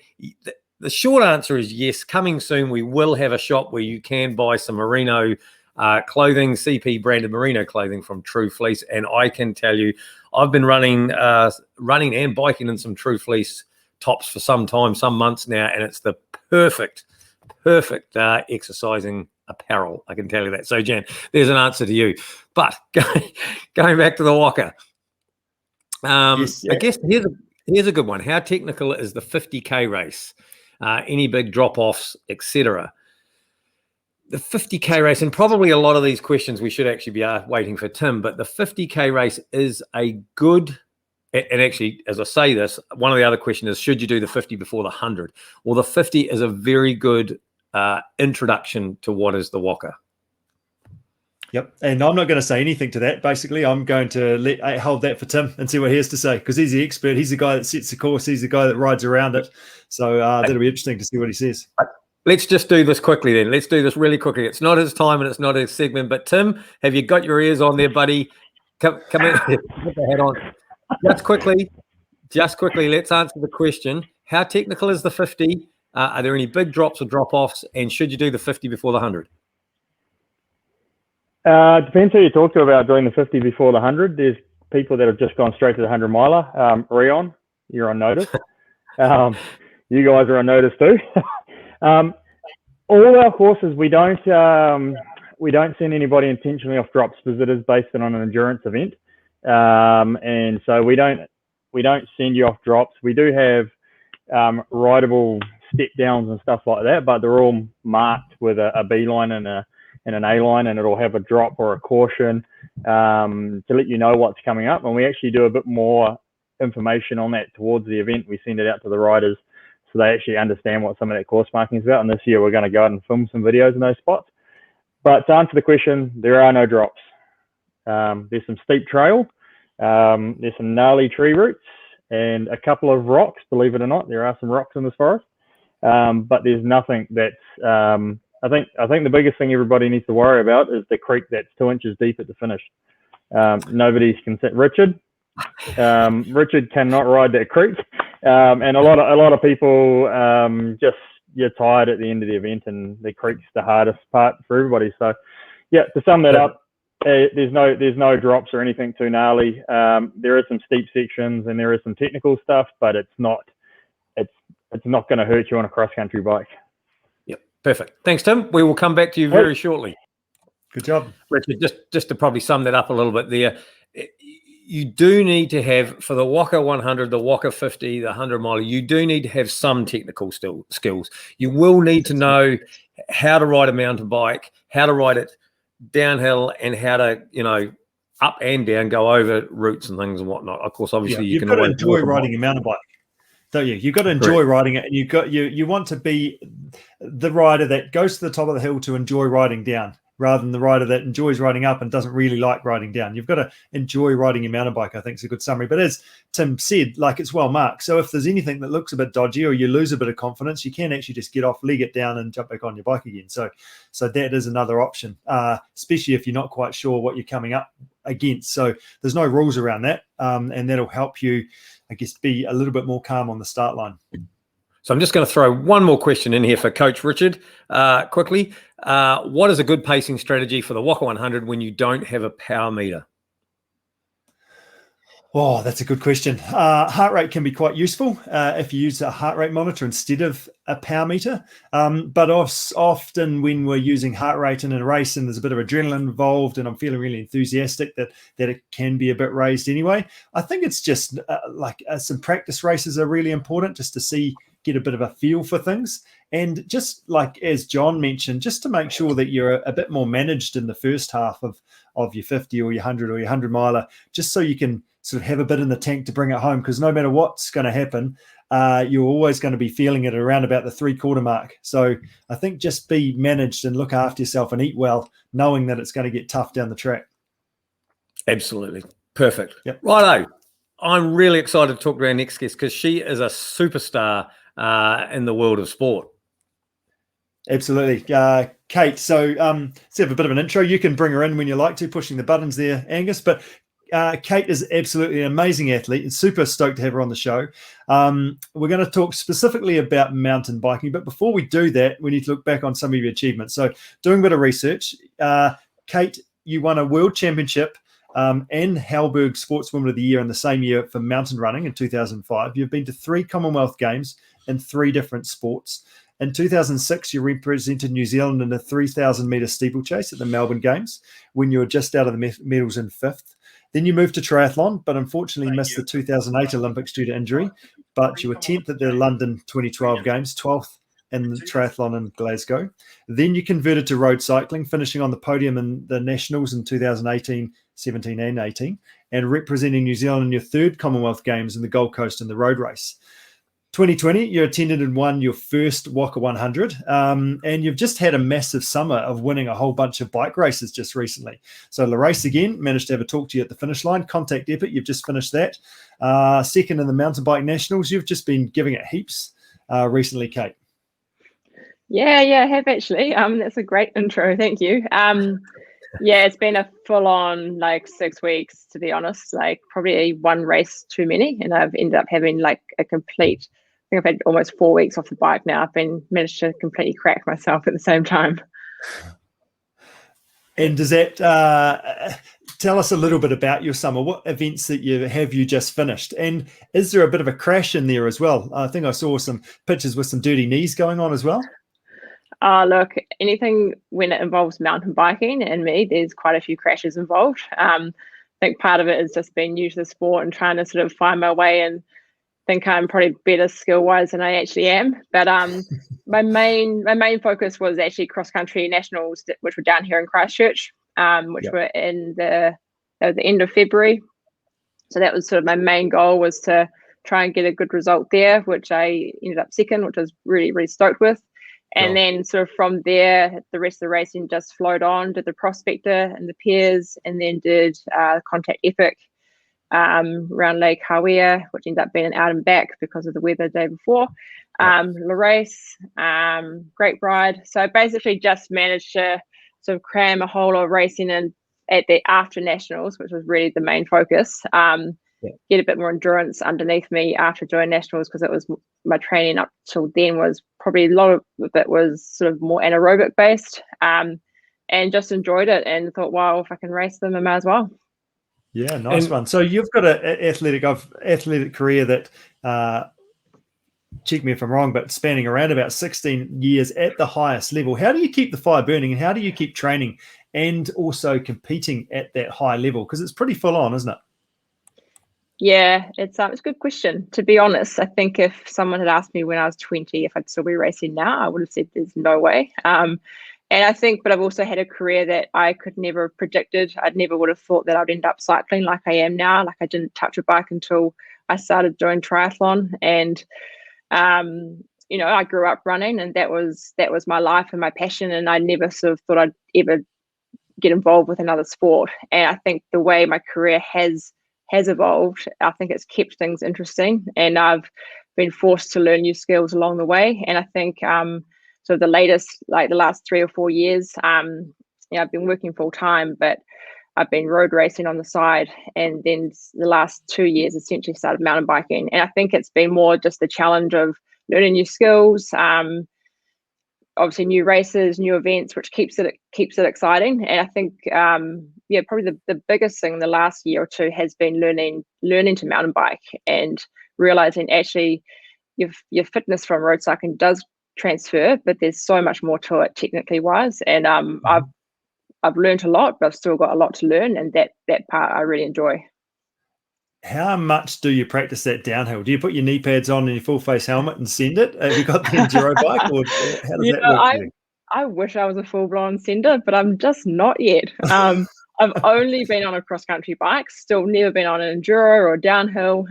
the short answer is yes. Coming soon, we will have a shop where you can buy some merino clothing, CP branded merino clothing from True Fleece. And I can tell you, I've been running and biking in some True Fleece tops for some time, some months now, and it's the perfect exercising apparel. I can tell you that. So, Jan, there's an answer to you. But going back to the Whaka, I guess here's a good one. How technical is the 50K race? Any big drop-offs, etc.? The 50K race, and probably a lot of these questions we should actually be waiting for Tim, but the 50K race is a good. And actually, as I say this, one of the other questions is, should you do the 50 before the 100? Well, the 50 is a very good introduction to what is the Whaka. Yep. And I'm not going to say anything to that. Basically, I'm going to hold that for Tim and see what he has to say, because he's the expert. He's the guy that sets the course. He's the guy that rides around it. So that'll be interesting to see what he says. Let's just do this quickly then. Let's do this really quickly. It's not his time and it's not his segment. But Tim, have you got your ears on there, buddy? Come in. Put the hat on. Just quickly, let's answer the question. How technical is the 50? Are there any big drops or drop-offs? And should you do the 50 before the 100? Depends who you talk to about doing the 50 before the 100. There's people that have just gone straight to the 100 miler. Rion, you're on notice. You guys are on notice too. All our courses, we don't send anybody intentionally off drops because it is based on an endurance event. And so we don't send you off drops. We do have rideable step downs and stuff like that, but they're all marked with a B line and an A line, and it'll have a drop or a caution. to let you know what's coming up. And we actually do a bit more information on that towards the event. We send it out to the riders so they actually understand what some of that course marking is about. And this year we're going to go out and film some videos in those spots. But to answer the question, there are no drops. There's some steep trail, there's some gnarly tree roots, and a couple of rocks. Believe it or not, there are some rocks in this forest, but there's nothing that's. I think the biggest thing everybody needs to worry about is the creek that's 2 inches deep at the finish. Nobody's concerned. Richard cannot ride that creek, and a lot of people just you're tired at the end of the event, and the creek's the hardest part for everybody. So, yeah, to sum that up. There's no drops or anything too gnarly. There is some steep sections and there is some technical stuff, but it's not going to hurt you on a cross country bike. Yep, perfect. Thanks, Tim. We will come back to you very shortly. Good job, Richard. Just to probably sum that up a little bit there, you do need to have for the Whaka 100, the Whaka 50, the 100 mile. You do need to have some technical skills. You will need to know how to ride a mountain bike, how to ride it downhill, and how to up and down go over routes and things and whatnot. Of course, obviously you've got to enjoy riding a mountain bike, don't you? You've got to enjoy riding it, and you want to be the rider that goes to the top of the hill to enjoy riding down, rather than the rider that enjoys riding up and doesn't really like riding down. You've got to enjoy riding your mountain bike, I think is a good summary. But as Tim said, it's well marked. So if there's anything that looks a bit dodgy or you lose a bit of confidence, you can actually just get off, leg it down and jump back on your bike again. So that is another option, especially if you're not quite sure what you're coming up against. So there's no rules around that. And that'll help you, I guess, be a little bit more calm on the start line. So I'm just going to throw one more question in here for Coach Richard quickly. What is a good pacing strategy for the Whaka 100 when you don't have a power meter? Oh, that's a good question. Heart rate can be quite useful if you use a heart rate monitor instead of a power meter. But often when we're using heart rate in a race and there's a bit of adrenaline involved and I'm feeling really enthusiastic that it can be a bit raised anyway. I think it's just some practice races are really important just to get a bit of a feel for things. And just as John mentioned, just to make sure that you're a bit more managed in the first half of your 50 or your 100 or your 100 miler, just so you can sort of have a bit in the tank to bring it home, because no matter what's going to happen, you're always going to be feeling it around about the 3/4 mark. So I think just be managed and look after yourself and eat well, knowing that it's going to get tough down the track. Absolutely. Perfect. Yep. Righto. I'm really excited to talk to our next guest because she is a superstar in the world of sport. Absolutely. Kate, so let's have a bit of an intro. You can bring her in when you like to, pushing the buttons there, Angus, but Kate is absolutely an amazing athlete and super stoked to have her on the show. We're going to talk specifically about mountain biking, but before we do that, we need to look back on some of your achievements. So doing a bit of research, Kate, you won a world championship and Halberg Sportswoman of the Year in the same year for mountain running in 2005. You've been to 3 Commonwealth Games in 3 different sports. In 2006, you represented New Zealand in a 3,000 metre steeplechase at the Melbourne Games when you were just out of the medals in 5th. Then you moved to triathlon, but unfortunately missed the 2008 Olympics due to injury. But you were 10th at the London 2012 Games, 12th in the triathlon in Glasgow. Then you converted to road cycling, finishing on the podium in the Nationals in 2018, 17 and 18, and representing New Zealand in your 3rd Commonwealth Games in the Gold Coast in the road race. 2020, you attended and won your first Whaka 100, and you've just had a massive summer of winning a whole bunch of bike races just recently. So La Race again, managed to have a talk to you at the finish line. Contact Epic, you've just finished that. 2nd in the Mountain Bike Nationals, you've just been giving it heaps recently, Kate. Yeah, I have actually. That's a great intro, thank you. Yeah, it's been a full-on 6 weeks, to be honest. Probably one race too many, and I've ended up having a complete. I think I've had almost 4 weeks off the bike now. I've managed to completely crack myself at the same time. And does that tell us a little bit about your summer? What events that you just finished? And is there a bit of a crash in there as well? I think I saw some pictures with some dirty knees going on as well. Look, anything when it involves mountain biking and me, there's quite a few crashes involved. I think part of it is just being new to the sport and trying to sort of find my way and think I'm probably better skill-wise than I actually am. But my main focus was actually cross-country nationals, which were down here in Christchurch, which were in the at the end of February. So that was sort of my main goal, was to try and get a good result there, which I ended up second, which I was really, really stoked with. And then sort of from there, the rest of the racing just flowed on, did the Prospector and the Pairs, and then did Contact Epic around Lake Hawea, which ended up being an out and back because of the weather the day before. La Race, Great Bride. So I basically just managed to sort of cram a whole lot of racing in at the after nationals, which was really the main focus. Get a bit more endurance underneath me after doing nationals, because it was my training up till then was probably a lot of it was sort of more anaerobic based, and just enjoyed it and thought, wow, if I can race them, I might as well. Yeah, nice one. So you've got an athletic career that, check me if I'm wrong, but spanning around about 16 years at the highest level. How do you keep the fire burning, and how do you keep training and also competing at that high level? Because it's pretty full on, isn't it? Yeah, it's a good question. To be honest, I think if someone had asked me when I was 20 if I'd still be racing now, I would have said there's no way. And I think, but I've also had a career that I could never have predicted. I'd never would have thought that I'd end up cycling like I am now. Like, I didn't touch a bike until I started doing triathlon, and I grew up running, and that was my life and my passion. And I never sort of thought I'd ever get involved with another sport. And I think the way my career has evolved, I think it's kept things interesting, and I've been forced to learn new skills along the way. And I think so the last 3 or 4 years, I've been working full time, but I've been road racing on the side, and then the last 2 years essentially started mountain biking. And I think it's been more just the challenge of learning new skills, obviously new races, new events, which keeps it exciting. And I think probably the biggest thing in the last year or two has been learning to mountain bike, and realizing actually your fitness from road cycling does transfer, but there's so much more to it technically wise. And I've learned a lot, but I've still got a lot to learn, and that part I really enjoy. How much do you practice that downhill? Do you put your knee pads on and your full face helmet and send it? Have you got the enduro bike, or how does that work for you? I wish I was a full-blown sender, but I'm just not yet. I've only been on a cross-country bike, still never been on an enduro or downhill.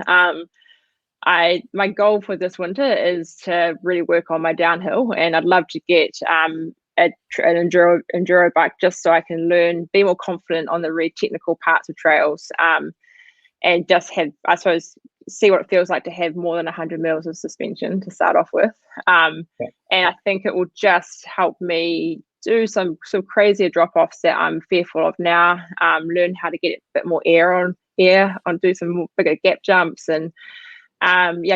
My goal for this winter is to really work on my downhill, and I'd love to get an enduro bike, just so I can be more confident on the really technical parts of trails, and just have, I suppose, see what it feels like to have more than 100 mils of suspension to start off with. And I think it will just help me do some crazier drop-offs that I'm fearful of now, learn how to get a bit more air on, do some more bigger gap jumps, and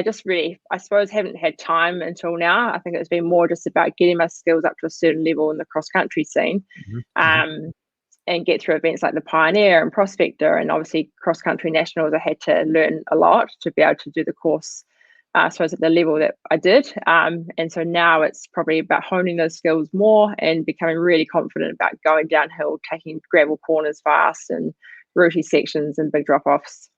just really, I suppose, haven't had time until now. I think it's been more just about getting my skills up to a certain level in the cross-country scene, and get through events like the Pioneer and Prospector, and obviously cross-country nationals. I had to learn a lot to be able to do the course, I suppose, at the level that I did. And so now it's probably about honing those skills more and becoming really confident about going downhill, taking gravel corners fast, and rooty sections and big drop-offs.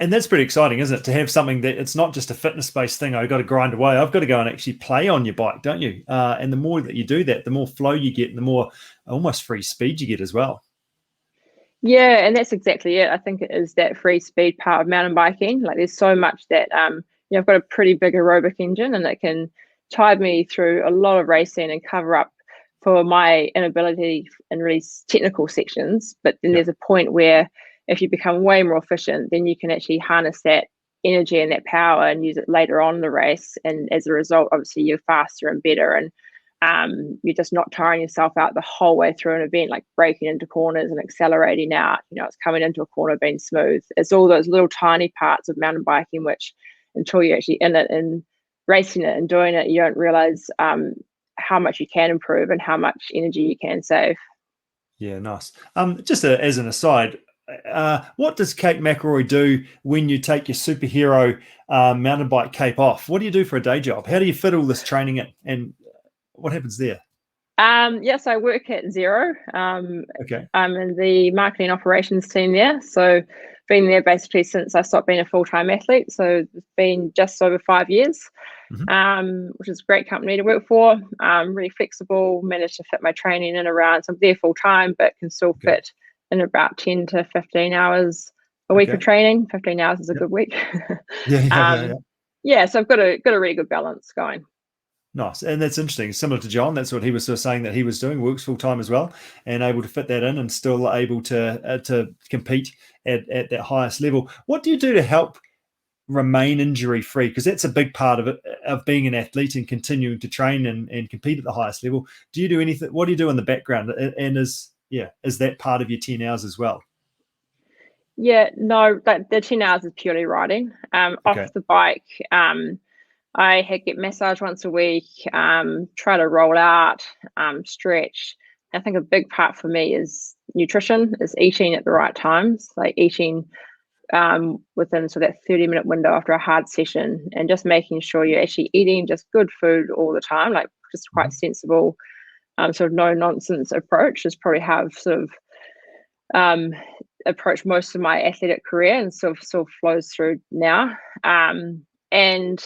And that's pretty exciting, isn't it? To have something that it's not just a fitness-based thing. I've got to grind away. I've got to go and actually play on your bike, don't you? And the more that you do that, the more flow you get, and the more almost free speed you get as well. Yeah, and that's exactly it. I think it is that free speed part of mountain biking. Like, there's so much that I've got a pretty big aerobic engine, and it can tide me through a lot of racing and cover up for my inability in really technical sections. But then there's a point where, if you become way more efficient, then you can actually harness that energy and that power and use it later on in the race. And as a result, obviously, you're faster and better, and you're just not tiring yourself out the whole way through an event, like breaking into corners and accelerating out. It's coming into a corner being smooth. It's all those little tiny parts of mountain biking, which until you're actually in it and racing it and doing it, you don't realize how much you can improve and how much energy you can save. Yeah, nice. Just as an aside, what does Kate Mcilroy do when you take your superhero mountain bike cape off? What do you do for a day job? How do you fit all this training in, and what happens there? Yes, I work at Xero. Okay. I'm in the marketing operations team there. So been there basically since I stopped being a full-time athlete. So it's been just over 5 years, which is a great company to work for. Really flexible, managed to fit my training in around. So I'm there full-time, but can still fit in about 10 to 15 hours a week of training. 15 hours is a good week. Yeah. So I've got a really good balance going. Nice. And that's interesting. Similar to John, that's what he was sort of saying that he was doing, works full time as well, and able to fit that in and still able to compete at that highest level. What do you do to help remain injury free? Because that's a big part of it, of being an athlete and continuing to train and compete at the highest level. Do you do anything? What do you do in the background? And is that part of your 10 hours as well? Yeah, no, the 10 hours is purely riding. Off the bike, I get massage once a week, try to roll out, stretch. I think a big part for me is nutrition, is eating at the right times, like eating within that 30-minute window after a hard session, and just making sure you're actually eating just good food all the time, like just quite sensible, sort of no nonsense approach is probably how I've sort of approached most of my athletic career, and sort of flows through now. And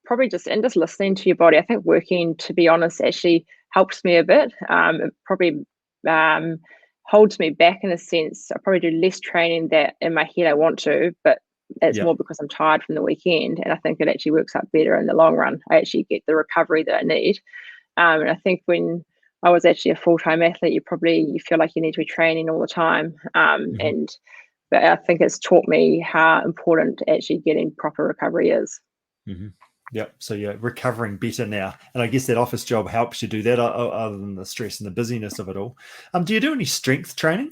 probably just listening to your body. I think working, to be honest, actually helps me a bit. It probably holds me back in a sense. I probably do less training that in my head I want to, but it's more because I'm tired from the weekend, and I think it actually works out better in the long run. I actually get the recovery that I need. And I think when I was actually a full-time athlete, you feel like you need to be training all the time. But I think it's taught me how important actually getting proper recovery is. Yep. So you're recovering better now, and I guess that office job helps you do that, other than the stress and the busyness of it all. Do you do any strength training?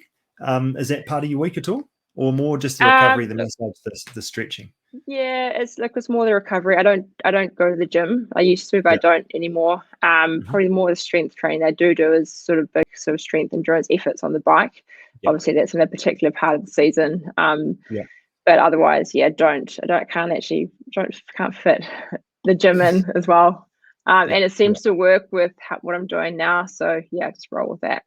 Is that part of your week at all, or more just the recovery, the massage, the stretching? Yeah, it's more the recovery. I don't go to the gym. I used to, but I don't anymore. Probably more the strength training I do is sort of big sort of strength endurance efforts on the bike. Obviously, that's in a particular part of the season. But otherwise, can't fit the gym in as well. And it seems to work with what I'm doing now. So just roll with that.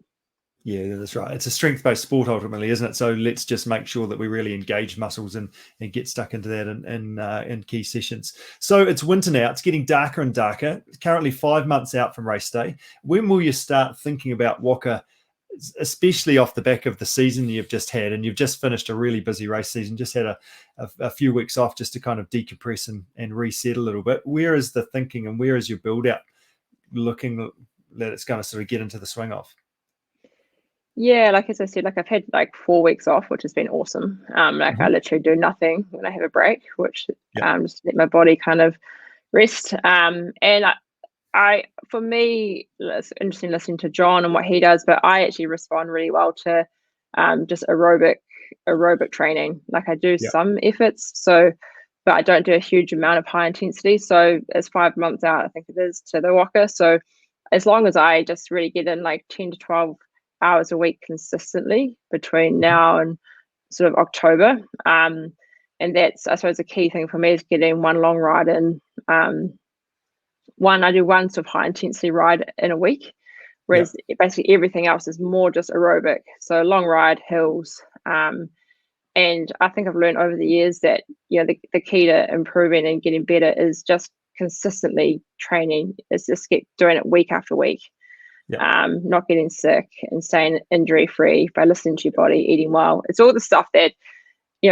Yeah, that's right. It's a strength-based sport ultimately, isn't it? So let's just make sure that we really engage muscles and get stuck into that in key sessions. So it's winter now. It's getting darker and darker. It's currently 5 months out from race day. When will you start thinking about Whaka, especially off the back of the season you've just had, and you've just finished a really busy race season, just had a few weeks off just to kind of decompress and reset a little bit? Where is the thinking and where is your build-out looking that it's going to sort of get into the swing of? Yeah, like as I said, I've had 4 weeks off, which has been awesome. I literally do nothing when I have a break, which just let my body kind of rest. And for me, it's interesting listening to John and what he does, but I actually respond really well to just aerobic training. Like I do some efforts, but I don't do a huge amount of high intensity. So it's 5 months out, I think it is, to the Whaka. So as long as I just really get in 10 to 12 hours a week consistently between now and sort of October, and that's, I suppose, the key thing for me is getting one long ride in. I do one sort of high intensity ride in a week, whereas basically everything else is more just aerobic. So long ride, hills, and I think I've learned over the years that the key to improving and getting better is just consistently training. Is just keep doing it week after week. Not getting sick and staying injury free by listening to your body, eating well. It's all the stuff that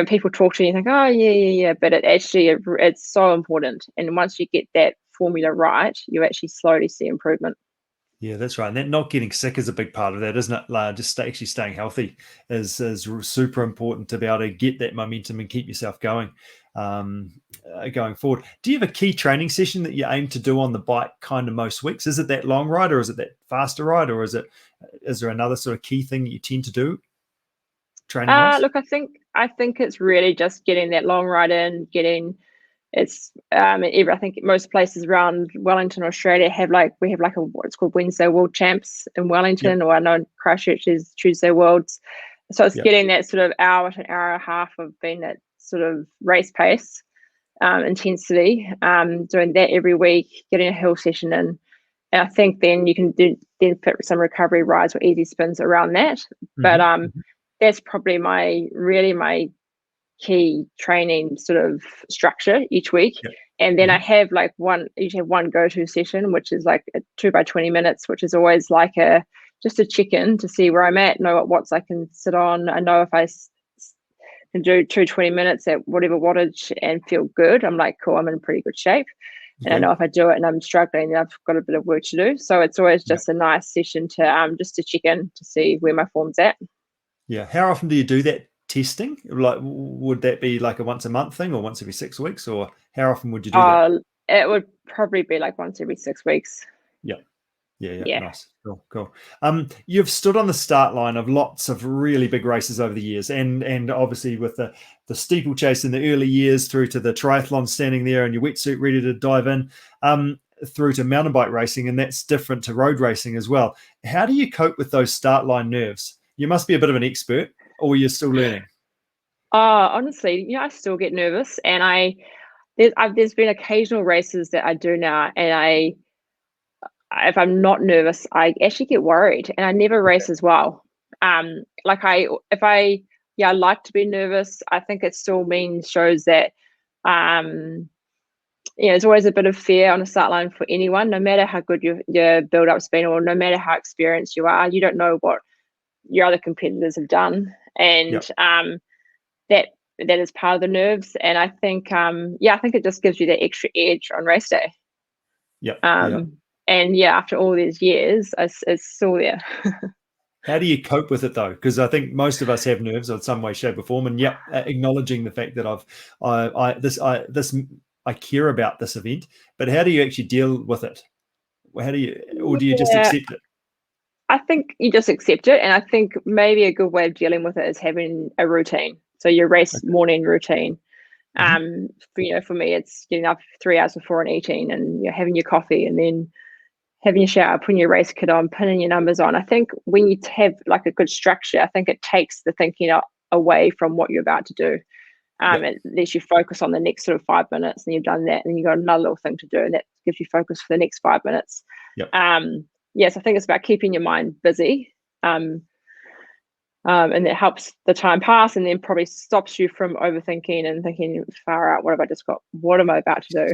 people talk to you and think, oh yeah, but it's so important. And once you get that formula right, you actually slowly see improvement. Yeah, that's right. And that not getting sick is a big part of that, isn't it? Just actually staying healthy is super important to be able to get that momentum and keep yourself going forward. Do you have a key training session that you aim to do on the bike kind of most weeks? Is it that long ride, or is it that faster ride, or is there another sort of key thing that you tend to do training wise? Look, I think it's really just getting that long ride in, I think most places around Wellington, Australia we have what's called Wednesday World Champs in Wellington, or I know Christchurch is Tuesday Worlds. So it's getting that sort of hour to an hour and a half of being that sort of race pace, intensity, doing that every week, getting a hill session in. And I think then you can then fit some recovery rides or easy spins around that. But that's probably my key training sort of structure each week. And then I have usually one go-to session, which is a 2 by 20 minutes, which is always a just to check in to see where I'm at, know what watts I can sit on. I know if I can do 20 minutes at whatever wattage and feel good, I'm like, cool, I'm in pretty good shape. And I know if I do it and I'm struggling, then I've got a bit of work to do. So it's always just a nice session to just to check in to see where my form's at. Yeah. How often do you do that testing? Like, would that be like a once a month thing, or once every 6 weeks, or how often would you do that? It would probably be like once every 6 weeks. Yeah. Nice. Cool. You've stood on the start line of lots of really big races over the years, and obviously with the steeplechase in the early years, through to the triathlon, standing there in your wetsuit ready to dive in, through to mountain bike racing, and that's different to road racing as well. How do you cope with those start line nerves? You must be a bit of an expert, or you're still learning. Honestly, I still get nervous, and there's been occasional races that I do now, and if I'm not nervous, I actually get worried, and I never race as well. I like to be nervous. I think it still shows that, there's always a bit of fear on a start line for anyone, no matter how good your build up's been, or no matter how experienced you are. You don't know what your other competitors have done, and that is part of the nerves. And I think, I think it just gives you that extra edge on race day. And after all these years, it's still there. How do you cope with it though? Because I think most of us have nerves in some way, shape, or form. And acknowledging the fact that I care about this event, but how do you actually deal with it? How do you, or do you just accept it? I think you just accept it, and I think maybe a good way of dealing with it is having a routine. So your race morning routine. For me, it's getting up 3 hours before and eating, and you're having your coffee, and then having your shower, putting your race kit on, pinning your numbers on. I think when you have like a good structure, I think it takes the thinking away from what you're about to do. It lets you focus on the next sort of 5 minutes, and you've done that, and you've got another little thing to do, and that gives you focus for the next 5 minutes. Yes, I think it's about keeping your mind busy, and it helps the time pass, and then probably stops you from overthinking and thinking, far out, what have I just got? What am I about to do?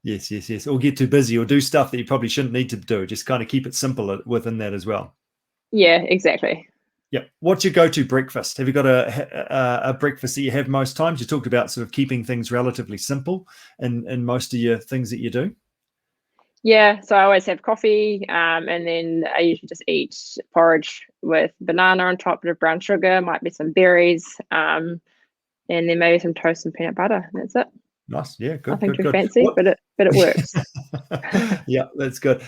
Yes. Or get too busy, or do stuff that you probably shouldn't need to do. Just kind of keep it simple within that as well. Yeah, exactly. What's your go-to breakfast? Have you got a breakfast that you have most times? You talked about sort of keeping things relatively simple in most of your things that you do. Yeah, so I always have coffee, and then I usually just eat porridge with banana on top, bit of brown sugar, might be some berries, and then maybe some toast and peanut butter. And that's it. Nice. Yeah, good. Nothing too fancy, but it works. Yeah, that's good.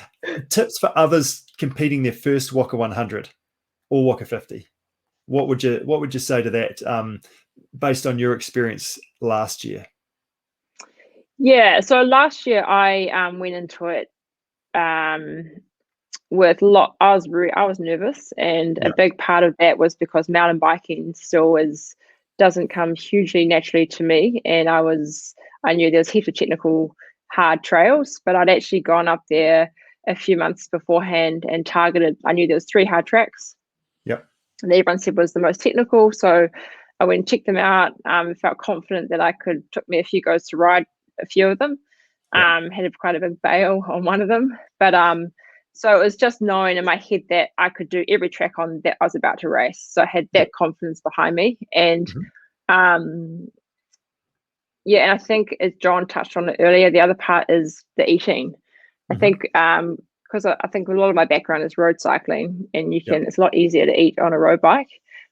Tips for others competing their first Whaka 100 or Whaka 50. What would you say to that, based on your experience last year? Yeah, so last year I went into it with I was nervous, and a big part of that was because mountain biking still doesn't come hugely naturally to me, and I knew there was heaps of technical hard trails, but I'd actually gone up there a few months beforehand and targeted. I knew there was 3 hard tracks. And everyone said was the most technical, so I went and checked them out. Felt confident that took me a few goes to ride a few of them. Had quite a big bail on one of them, but so it was just knowing in my head that I could do every track on that I was about to race. So I had that confidence behind me, and and I think, as John touched on it earlier, the other part is the eating. I think because I think a lot of my background is road cycling, and it's a lot easier to eat on a road bike,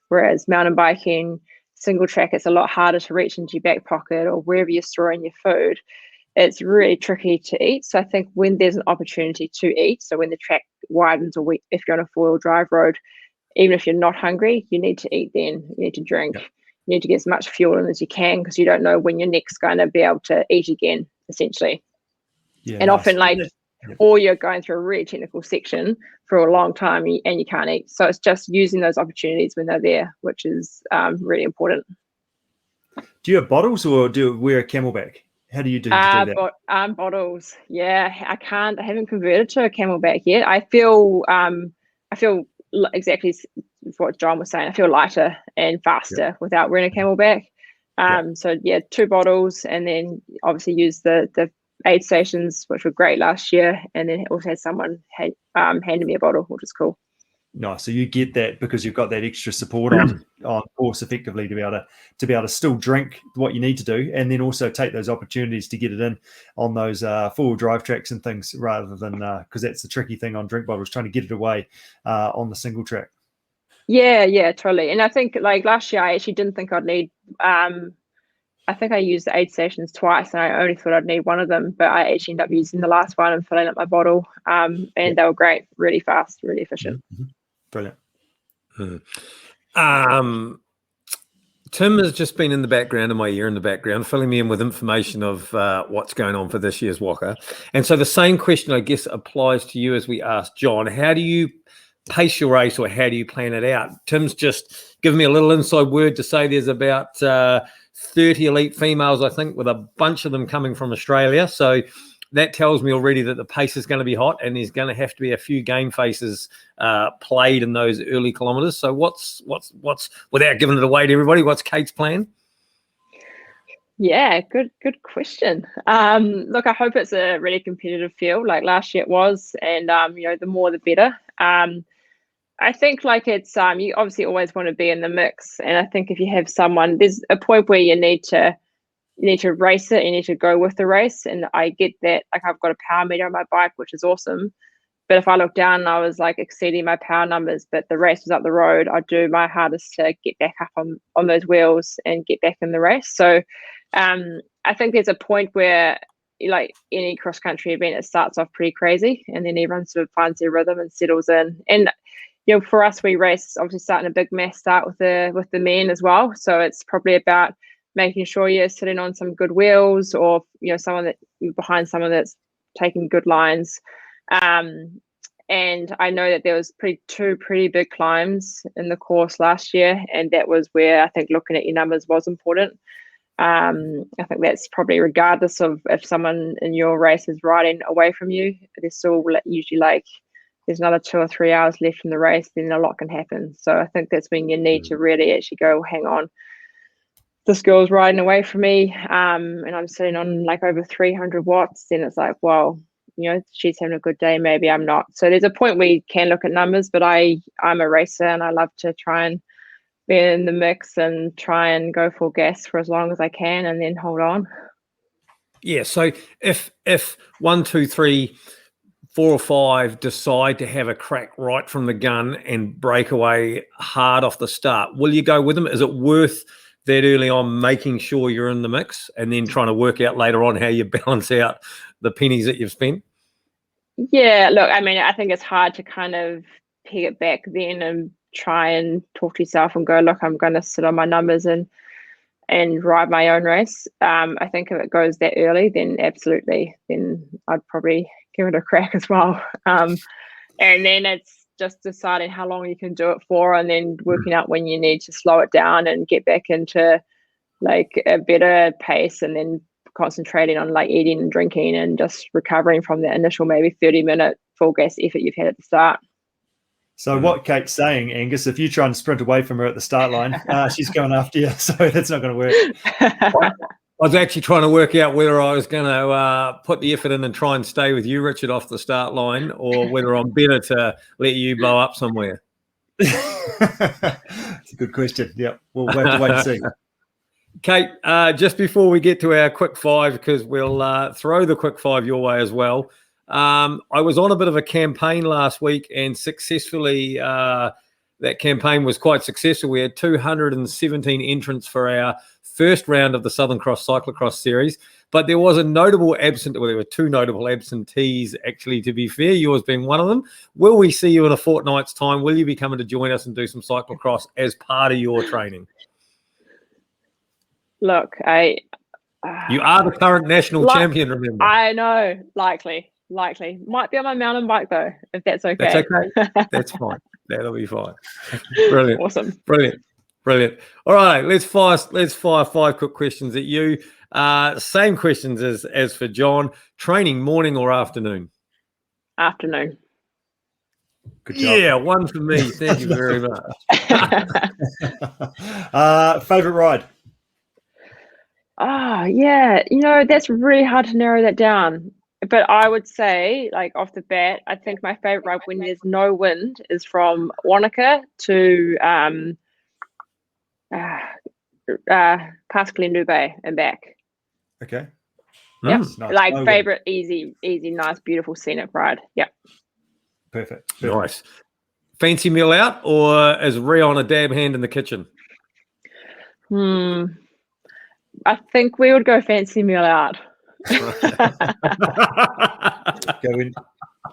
whereas mountain biking, single track, it's a lot harder to reach into your back pocket or wherever you're storing your food. It's really tricky to eat. So I think when there's an opportunity to eat, so when the track widens, or if you're on a 4-wheel drive road, even if you're not hungry, you need to eat then. You need to drink. You need to get as much fuel in as you can, because you don't know when you're next going to be able to eat again, essentially. And often, or you're going through a really technical section for a long time and you can't eat. So it's just using those opportunities when they're there, which is really important. Do you have bottles, or do you wear a Camelback? How do you do that? Bottles. Yeah, I haven't converted to a Camelback yet. I feel exactly what John was saying. I feel lighter and faster without wearing a Camelback. So 2 bottles, and then obviously use the aid stations, which were great last year, and then also had someone handed me a bottle, which is cool. Nice. So you get that because you've got that extra support on course effectively to be able to still drink what you need to do, and then also take those opportunities to get it in on those four-wheel drive tracks and things, rather than because that's the tricky thing on drink bottles, trying to get it away on the single track. Yeah, totally. And I think like last year, I actually didn't think I'd need. I think I used the aid stations twice, and I only thought I'd need one of them, but I actually ended up using the last one and filling up my bottle. And they were great, really fast, really efficient. Mm-hmm. Brilliant. Tim has just been in the background, in my ear in the background, filling me in with information of what's going on for this year's Whaka. And so the same question, I guess, applies to you as we asked Jon. How do you pace your race, or how do you plan it out? Tim's just given me a little inside word to say there's about 30 elite females, I think, with a bunch of them coming from Australia. So that tells me already that the pace is going to be hot, and there's going to have to be a few game faces played in those early kilometres. So what's without giving it away to everybody, what's Kate's plan? Yeah, good question. Look, I hope it's a really competitive field like last year it was, and the more the better. I think like it's you obviously always want to be in the mix, and I think if you have someone, there's a point where you need to race it, you need to go with the race, and I get that. Like I've got a power meter on my bike, which is awesome, but if I look down and I was like exceeding my power numbers, but the race was up the road, I'd do my hardest to get back up on those wheels and get back in the race. So I think there's a point where, like any cross country event, it starts off pretty crazy, and then everyone sort of finds their rhythm and settles in. And for us, we race obviously starting a big mass start with the men as well. So it's probably about making sure you're sitting on some good wheels, or someone that behind someone that's taking good lines. And I know that there was two pretty big climbs in the course last year, and that was where I think looking at your numbers was important. I think that's probably regardless of if someone in your race is riding away from you, there's still usually like there's another 2 or 3 hours left in the race, then a lot can happen. So I think that's when you need to really actually go, hang on, this girl's riding away from me, and I'm sitting on like over 300 watts, then it's like, well, she's having a good day, maybe I'm not. So there's a point where you can look at numbers, but I'm a racer, and I love to try and be in the mix and try and go full gas for as long as I can, and then hold on. Yeah, so if 1, 2, 3, 4 or 5 decide to have a crack right from the gun and break away hard off the start, will you go with them? Is it worth that early on making sure you're in the mix, and then trying to work out later on how you balance out the pennies that you've spent? Yeah, look, I mean, I think it's hard to kind of peg it back then and try and talk to yourself and go, look, I'm going to sit on my numbers and ride my own race. I think if it goes that early, then absolutely, then I'd probably give it a crack as well. And then it's just deciding how long you can do it for, and then working out when you need to slow it down and get back into like a better pace, and then concentrating on like eating and drinking and just recovering from the initial maybe 30-minute full gas effort you've had at the start. So what Kate's saying, Angus, if you try and sprint away from her at the start line, she's going after you. So that's not going to work. I was actually trying to work out whether I was going to put the effort in and try and stay with you, Richard, off the start line, or whether I'm better to let you blow up somewhere. It's a good question. Yeah, we'll have to wait and see. Kate, just before we get to our quick 5, because we'll throw the quick 5 your way as well. I was on a bit of a campaign last week, and successfully that campaign was quite successful. We had 217 entrants for our first round of the Southern Cross Cyclocross Series, but there was a notable there were 2 notable absentees, actually, to be fair, yours being one of them. Will we see you in a fortnight's time? Will you be coming to join us and do some cyclocross as part of your training? Look, you are the current national champion, remember? I know, likely. Might be on my mountain bike though, if that's okay. That's okay. That's fine. That'll be fine. Brilliant. Awesome. Brilliant. All right, let's fire 5 quick questions at you. Same questions as for Jon. Training morning or afternoon? Afternoon. Good job. Yeah, 1 for me. Thank you very much. Favorite ride? Yeah, that's really hard to narrow that down. But I would say, like off the bat, I think my favorite ride when there's no wind is from Whaka to past Glendu Bay and back. Okay. Yeah, Nice. like No favorite, easy, nice, beautiful scenic ride. Yeah. Perfect. Nice. Fancy meal out, or is Rion a dab hand in the kitchen? I think we would go fancy meal out.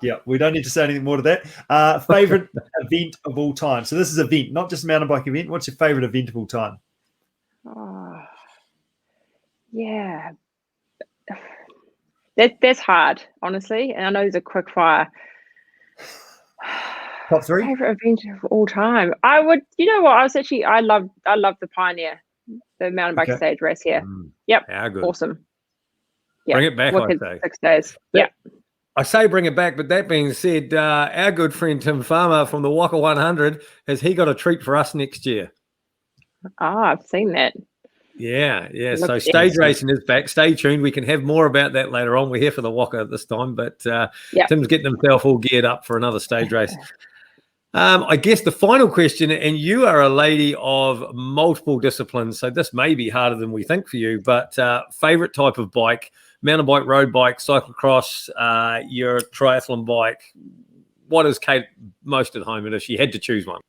Yeah, we don't need to say anything more to that. Favorite event of all time. So this is event, not just a mountain bike event. What's your favorite event of all time? Yeah. That's hard, honestly. And I know there's a quick fire. Top 3? Favorite event of all time. I would, you know what? I love the Pioneer, the mountain bike stage race here. Yep. How good. Awesome. Yep. Bring it back, Wicked, I say. 6 days. Yeah. I say bring it back, but that being said, our good friend Tim Farmer from the Whaka 100, has he got a treat for us next year? I've seen that. Yeah. So stage racing is back. Stay tuned. We can have more about that later on. We're here for the Whaka this time, but Tim's getting himself all geared up for another stage race. I guess the final question, and you are a lady of multiple disciplines, so this may be harder than we think for you, but favorite type of bike, mountain bike, road bike, cyclocross, your triathlon bike. What is Kate most at home in if she had to choose one?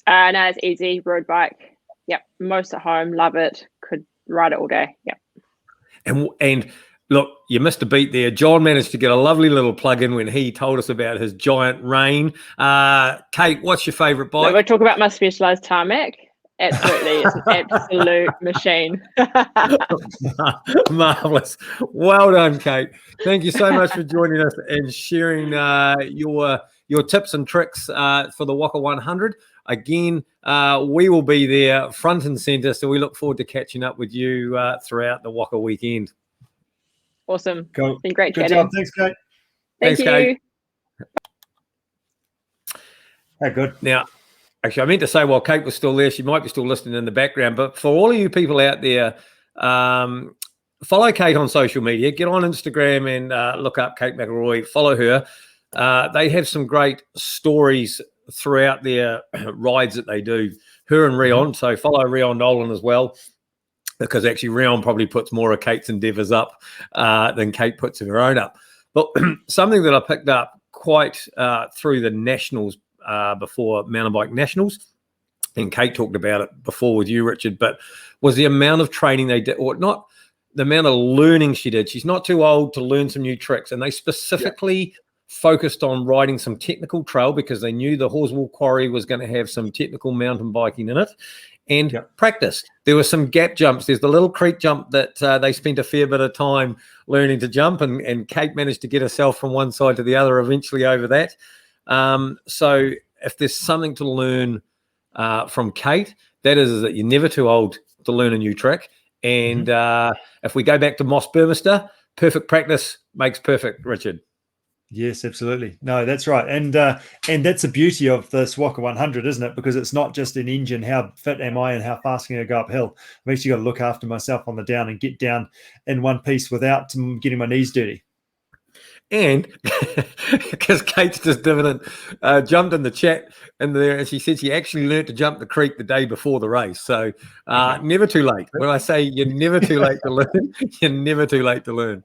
No, it's easy. Road bike. Yep. Most at home. Love it. Could ride it all day. Yep. And look, you missed a beat there. John managed to get a lovely little plug in when he told us about his giant rain. Kate, what's your favourite bike? No, we'll talk about my Specialized tarmac. Absolutely. It's an absolute machine. Marvellous. Well done, Kate. Thank you so much for joining us and sharing your tips and tricks for the Whaka 100. Again, we will be there front and centre, so we look forward to catching up with you throughout the Whaka weekend. Awesome. Cool. It's been great Good chatting. job. Thanks, Kate. Thank you. Kate. Hey, good. Now, actually, I meant to say while Kate was still there, she might be still listening in the background, but for all of you people out there, follow Kate on social media. Get on Instagram and look up Kate Mcilroy. Follow her. They have some great stories throughout their rides that they do. Her and Rion, so follow Rion Nolan as well, because actually Rion probably puts more of Kate's endeavours up than Kate puts her own up. But something that I picked up quite through the nationals before Mountain Bike Nationals, and Kate talked about it before with you, Richard, but was the amount of training they did, or not the amount of learning she did. She's not too old to learn some new tricks, and they specifically focused on riding some technical trail because they knew the Horswell Quarry was going to have some technical mountain biking in it, and practice. There were some gap jumps. There's the little creek jump that they spent a fair bit of time learning to jump, and Kate managed to get herself from one side to the other eventually over that. So if there's something to learn from Kate, that is that you're never too old to learn a new trick. And if we go back to Moss Burmester, perfect practice makes perfect, Richard. Yes, absolutely. No, that's right. And that's the beauty of this Whaka 100, isn't it? Because it's not just an engine, how fit am I and how fast can I go uphill. I've actually got to look after myself on the down and get down in one piece without getting my knees dirty. And because Kate's just jumped in the chat in there, and she said she actually learned to jump the creek the day before the race. So never too late. When I say you're never too late to learn, you're never too late to learn.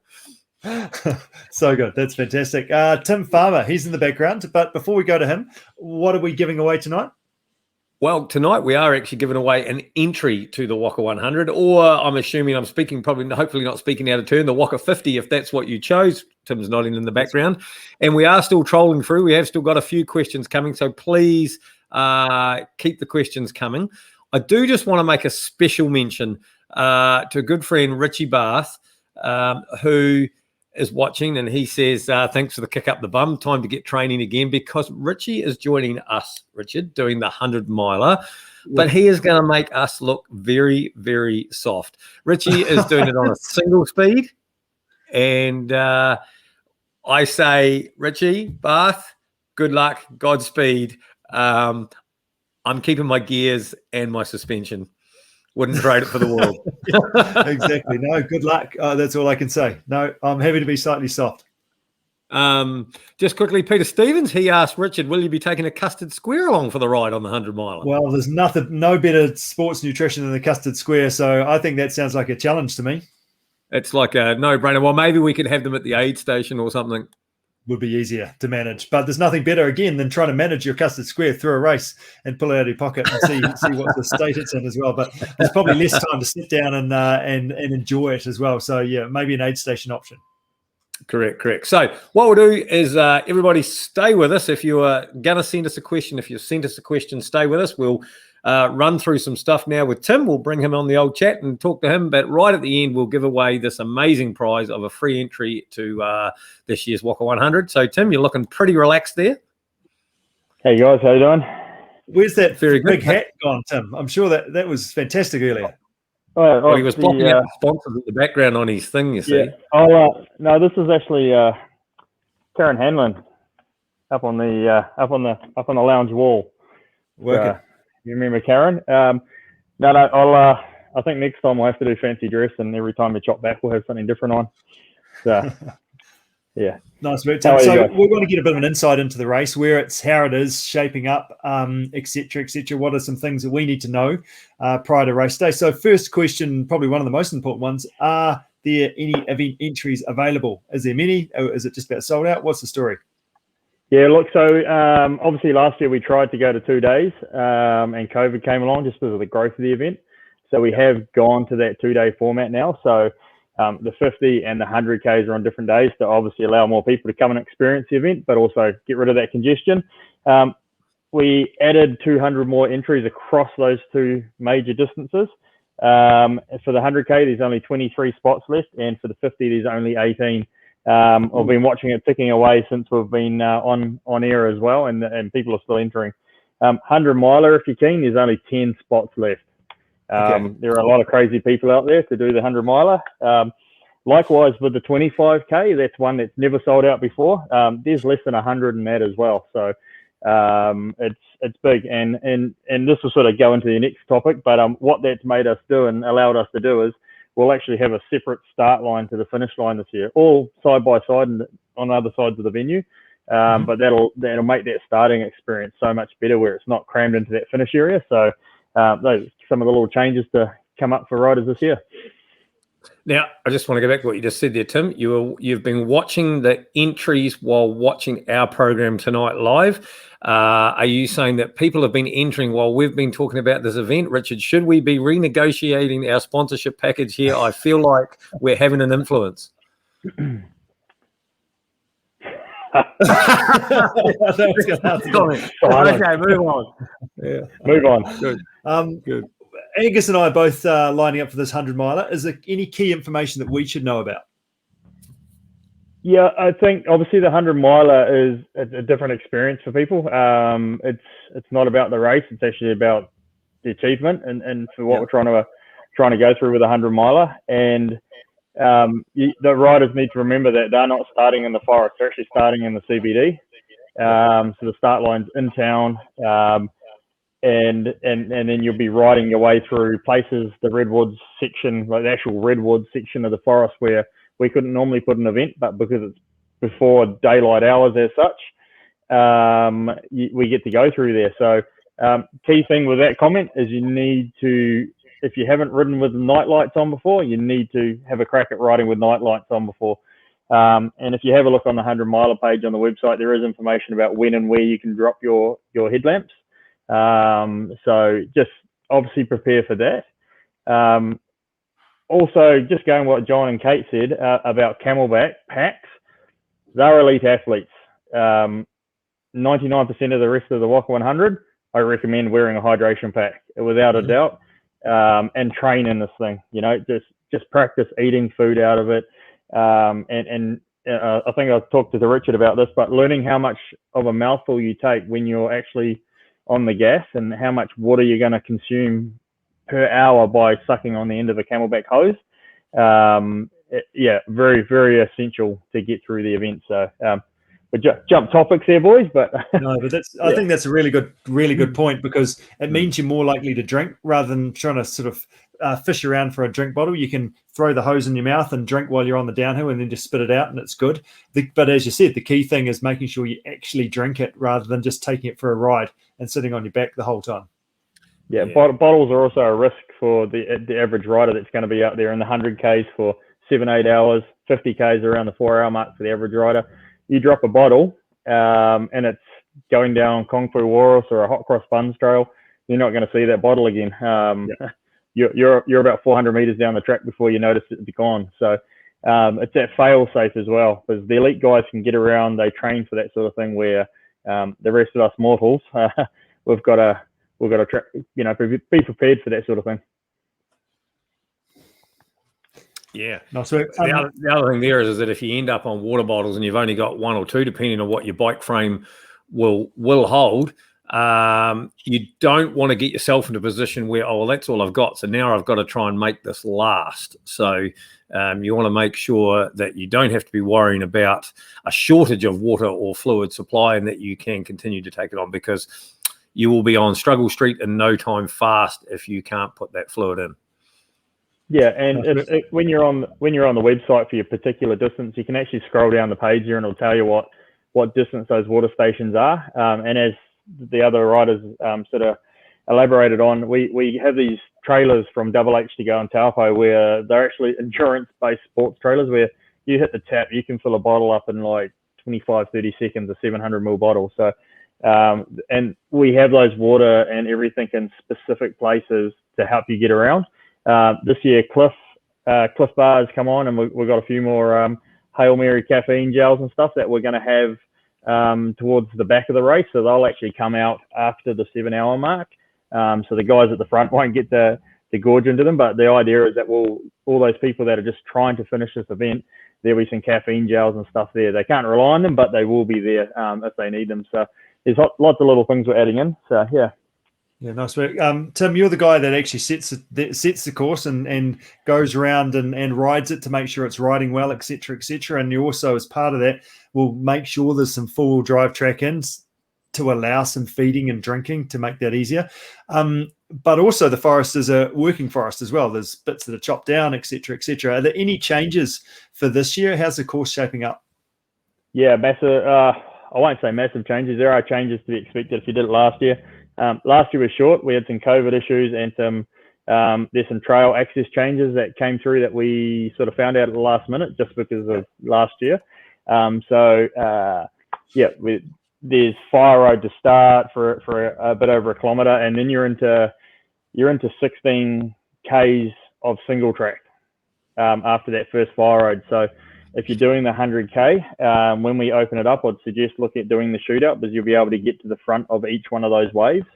So good. That's fantastic. Tim Farmer, he's in the background. But before we go to him, what are we giving away tonight? Well, tonight we are actually giving away an entry to the Whaka 100, or I'm assuming hopefully not speaking out of turn, the Whaka 50, if that's what you chose. Tim's nodding in the background. And we are still trolling through. We have still got a few questions coming, so please keep the questions coming. I do just want to make a special mention to a good friend, Richie Bath, who is watching, and he says, thanks for the kick up the bum, time to get training again, because Richie is joining us, Richard, doing the 100 miler, but he is going to make us look very, very soft. Richie is doing it on a single speed, and I say, Richie, Bath, good luck, Godspeed. I'm keeping my gears and my suspension. Wouldn't trade it for the world. Exactly. No, good luck. That's all I can say. No, I'm happy to be slightly soft. Just quickly, Peter Stevens, he asked Richard, will you be taking a custard square along for the ride on the 100-miler? Well, there's no better sports nutrition than the custard square, so I think that sounds like a challenge to me. It's like a no-brainer. Well, maybe we could have them at the aid station or something. Would be easier to manage, but there's nothing better again than trying to manage your custard square through a race and pull it out of your pocket and see what the state it's in as well. But there's probably less time to sit down and enjoy it as well. So yeah, maybe an aid station option. Correct. So what we'll do is everybody stay with us. If you are going to send us a question, if you sent us a question, stay with us. We'll run through some stuff now with Tim. We'll bring him on the old chat and talk to him. But right at the end, we'll give away this amazing prize of a free entry to this year's Whaka 100. So, Tim, you're looking pretty relaxed there. Hey, guys. How you doing? Where's that Very big good. hat gone, Tim? I'm sure that was fantastic earlier. Well, he was blocking out the sponsors at the background on his thing, you see. Yeah. No, this is actually Karen Hanlon up on the lounge wall. Working. You remember Karen? No. I think next time we'll have to do fancy dress, and every time we chop back, we'll have something different on. So, yeah. Nice work, Tim. So we want to get a bit of an insight into the race, how it is shaping up, et cetera. What are some things that we need to know prior to race day? So first question, probably one of the most important ones, are there any event entries available? Is there many? Or is it just about sold out? What's the story? Yeah, look, so obviously last year we tried to go to 2 days and COVID came along just because of the growth of the event. So we have gone to that 2-day format now. So the 50 and the 100Ks are on different days to obviously allow more people to come and experience the event, but also get rid of that congestion. We added 200 more entries across those two major distances. For the 100K, there's only 23 spots left, and for the 50, there's only 18. I've been watching it ticking away since we've been on air as well, and people are still entering. 100-miler, if you're keen, there's only 10 spots left. There are a lot of crazy people out there to do the 100-miler. Likewise, with the 25K, that's one that's never sold out before. There's less than 100 in that as well. So it's big. And this will sort of go into the next topic, but what that's made us do and allowed us to do is we'll actually have a separate start line to the finish line this year, all side by side and on other sides of the venue. But that'll make that starting experience so much better where it's not crammed into that finish area. So those are some of the little changes to come up for riders this year. Now, I just want to go back to what you just said there, Tim. You've been watching the entries while watching our program tonight live. Are you saying that people have been entering while we've been talking about this event? Richard, should we be renegotiating our sponsorship package here? I feel like we're having an influence. Okay, move on. Yeah, move on. Good. Good. Angus and I are both lining up for this 100-miler. Is there any key information that we should know about? Yeah, I think obviously the 100-miler is a different experience for people. It's not about the race; it's actually about the achievement and for what we're trying to go through with a 100-miler. And the riders need to remember that they're not starting in the forest; they're actually starting in the CBD. So the start line's in town. And then you'll be riding your way through places, the redwoods section, like the actual redwood section of the forest where we couldn't normally put an event, but because it's before daylight hours as such, we get to go through there. So key thing with that comment is you need to, if you haven't ridden with night lights on before, you need to have a crack at riding with night lights on before. And if you have a look on the 100-miler page on the website, there is information about when and where you can drop your headlamps. So just obviously prepare for that. Also, just going what John and Kate said about Camelback packs, they're elite athletes. 99% of the rest of the Whaka 100, I recommend wearing a hydration pack without a doubt, and train in this thing. You know, just practice eating food out of it. And I think I've talked to Richard about this, but learning how much of a mouthful you take when you're actually on the gas and how much water you're going to consume per hour by sucking on the end of a Camelback hose. Very, very essential to get through the event. So, but jump topics there, boys. But no, but I think that's a really good point because it means you're more likely to drink rather than trying to sort of fish around for a drink bottle. You can throw the hose in your mouth and drink while you're on the downhill and then just spit it out, and it's good. But as you said, the key thing is making sure you actually drink it rather than just taking it for a ride and sitting on your back the whole time. Yeah. Bottles are also a risk for the average rider that's going to be out there in the 100Ks for 7-8 hours, 50Ks around the 4-hour mark for the average rider. You drop a bottle and it's going down Kung Fu Walrus or a hot cross buns trail, you're not going to see that bottle again. You're about 400 meters down the track before you notice it be gone. So it's that fail safe as well, because the elite guys can get around. They train for that sort of thing, where the rest of us mortals, we've got to be prepared for that sort of thing. Yeah. No, so, the other thing there is that if you end up on water bottles and you've only got one or two, depending on what your bike frame will hold, you don't want to get yourself into a position where, oh, well, that's all I've got, so now I've got to try and make this last. So you want to make sure that you don't have to be worrying about a shortage of water or fluid supply, and that you can continue to take it on, because you will be on struggle street in no time fast if you can't put that fluid in. Yeah, and when you're on the website for your particular distance, you can actually scroll down the page here and it'll tell you what distance those water stations are. And as the other riders sort of elaborated on, we have these trailers from Double H to go and Taupo, where they're actually endurance-based sports trailers, where you hit the tap, you can fill a bottle up in like 25-30 seconds, a 700 ml bottle. So and we have those water and everything in specific places to help you get around. This year, Cliff Bars come on, and we've got a few more Hail Mary caffeine gels and stuff that we're going to have towards the back of the race. So they'll actually come out after the 7-hour mark. So the guys at the front won't get to gorge into them. But the idea is that all those people that are just trying to finish this event, there'll be some caffeine gels and stuff there. They can't rely on them, but they will be there if they need them. So there's lots of little things we're adding in. So, yeah. Yeah, nice work. Tim, you're the guy that actually sets the course and goes around and rides it to make sure it's riding well, et cetera, and you also, as part of that, will make sure there's some four-wheel drive track ins to allow some feeding and drinking to make that easier. But also the forest is a working forest as well. There's bits that are chopped down, et cetera. Are there any changes for this year? How's the course shaping up? Yeah, massive. I won't say massive changes. There are changes to be expected if you did it last year. Last year was short. We had some COVID issues and there's some trail access changes that came through that we sort of found out at the last minute just because of last year. There's Fire Road to start for a bit over a kilometre, and then you're into 16 Ks of single track after that first Fire Road. So if you're doing the 100K, when we open it up, I'd suggest looking at doing the shootout, because you'll be able to get to the front of each one of those waves.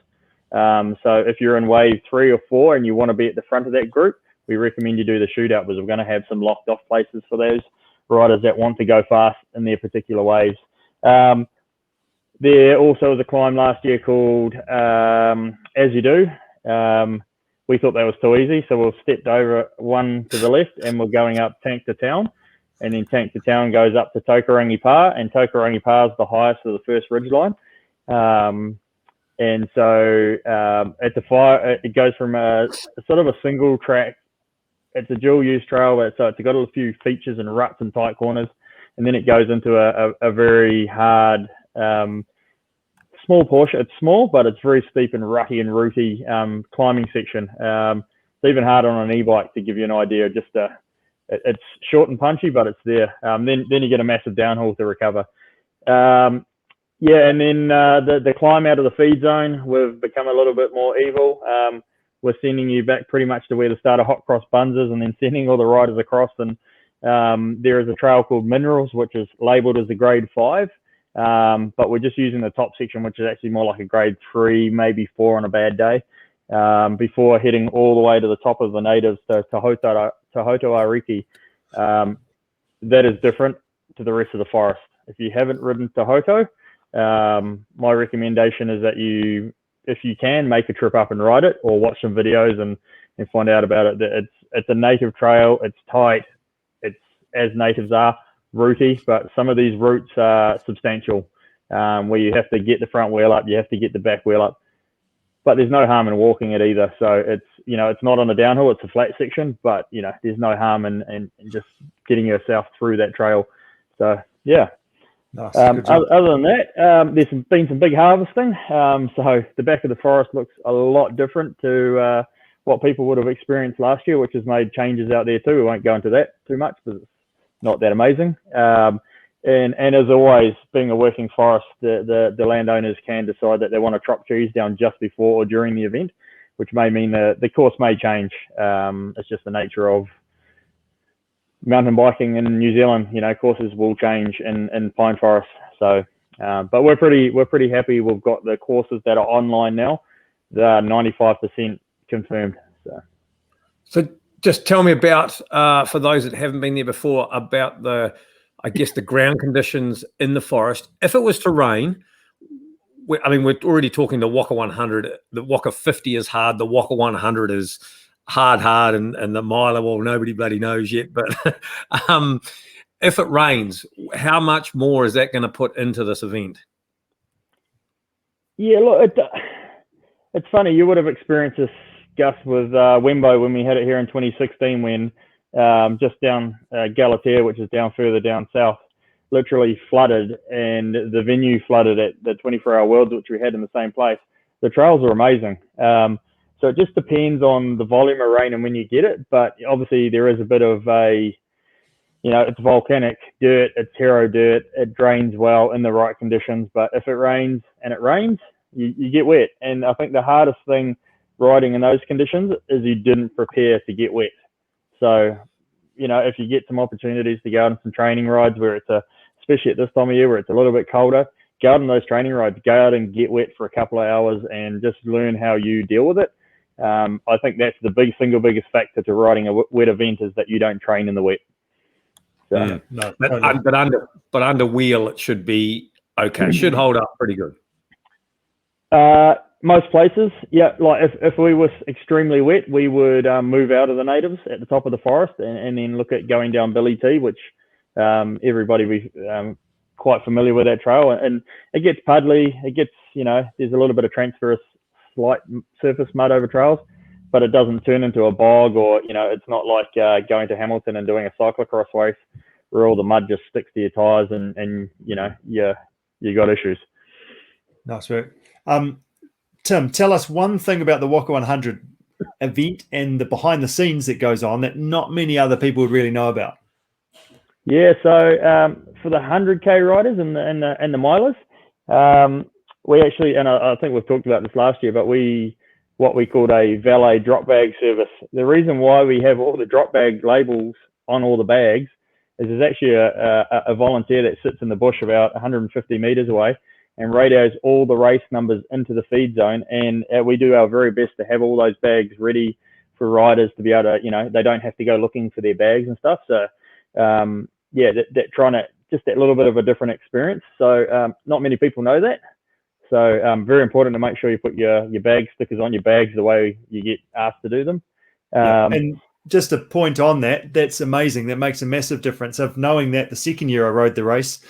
So if you're in wave 3 or 4 and you want to be at the front of that group, we recommend you do the shootout, because we're going to have some locked off places for those riders that want to go fast in their particular waves. There also was a climb last year called As You Do. We thought that was too easy, so we've stepped over one to the left and we're going up Tank to Town. And then Tank to Town goes up to Tokarangi Pa, and Tokarangi Pa is the highest of the first ridgeline. And so at the fire, it goes from a sort of a single track. It's a dual use trail, so it's got a few features and ruts and tight corners. And then it goes into a very hard, small portion. It's small, but it's very steep and rutty and rooty climbing section. It's even hard on an e-bike, to give you an idea. It's short and punchy, but it's there. Then you get a massive downhill to recover. And then the climb out of the feed zone, we've become a little bit more evil. We're sending you back pretty much to where the start of Hot Cross Buns is, and then sending all the riders across. And there is a trail called Minerals, which is labelled as a grade 5. But we're just using the top section, which is actually more like a grade 3, maybe 4 on a bad day, before heading all the way to the top of the natives to Tahoto Ariki. That is different to the rest of the forest. If you haven't ridden Tahoto, my recommendation is that if you can, make a trip up and ride it, or watch some videos and find out about it. It's a native trail. It's tight. It's as natives are, rooty, but some of these routes are substantial, where you have to get the front wheel up, you have to get the back wheel up. but there's no harm in walking it either. So it's, it's not on a downhill, it's a flat section, but, there's no harm in just getting yourself through that trail. So, yeah. Nice. Other than that, there's been some big harvesting. So the back of the forest looks a lot different to what people would have experienced last year, which has made changes out there too. We won't go into that too much because it's not that amazing. And as always, being a working forest, the landowners can decide that they want to chop trees down just before or during the event, which may mean the course may change. It's just the nature of mountain biking in New Zealand. Courses will change in pine forests. So, but we're pretty happy. We've got the courses that are online now. They're 95% confirmed. So just tell me about, for those that haven't been there before, about the ground conditions in the forest. If it was to rain, we're already talking the Whaka 100. The Whaka 50 is hard. The Whaka 100 is hard, and the miler, well, nobody bloody knows yet. But if it rains, how much more is that going to put into this event? Yeah, look, it's funny. You would have experienced this, Gus, with Wembo when we had it here in 2016, when just down Galatea, which is further down south, literally flooded, and the venue flooded at the 24-hour Worlds, which we had in the same place. The trails are amazing. So it just depends on the volume of rain and when you get it. But obviously there is a bit of it's volcanic dirt, it's hero dirt, it drains well in the right conditions. But if it rains, you get wet. And I think the hardest thing riding in those conditions is you didn't prepare to get wet. So, if you get some opportunities to go on some training rides where especially at this time of year where it's a little bit colder, go out on those training rides, go out and get wet for a couple of hours and just learn how you deal with it. I think that's the single biggest factor to riding a wet event, is that you don't train in the wet. So, No, but under wheel, it should be okay. It should hold up pretty good. Most places, yeah. Like if we were extremely wet, we would move out of the natives at the top of the forest and then look at going down Billy T, which everybody be quite familiar with that trail. And it gets puddly. It gets, there's a little bit of transverse, slight surface mud over trails, but it doesn't turn into a bog, or it's not like going to Hamilton and doing a cyclocross race where all the mud just sticks to your tires and you got issues. Nice work. Tim, tell us one thing about the Whaka 100 event and the behind the scenes that goes on that not many other people would really know about. Yeah, so for the 100K riders and the milers, we actually, and I think we've talked about this last year, but what we called a valet drop bag service. The reason why we have all the drop bag labels on all the bags is there's actually a volunteer that sits in the bush about 150 meters away and radios all the race numbers into the feed zone. And we do our very best to have all those bags ready for riders to be able to, they don't have to go looking for their bags and stuff. So, that trying to, just that little bit of a different experience. So not many people know that. So very important to make sure you put your bag stickers on your bags the way you get asked to do them. And just a point on that, that's amazing. That makes a massive difference of knowing that the second year I rode the race,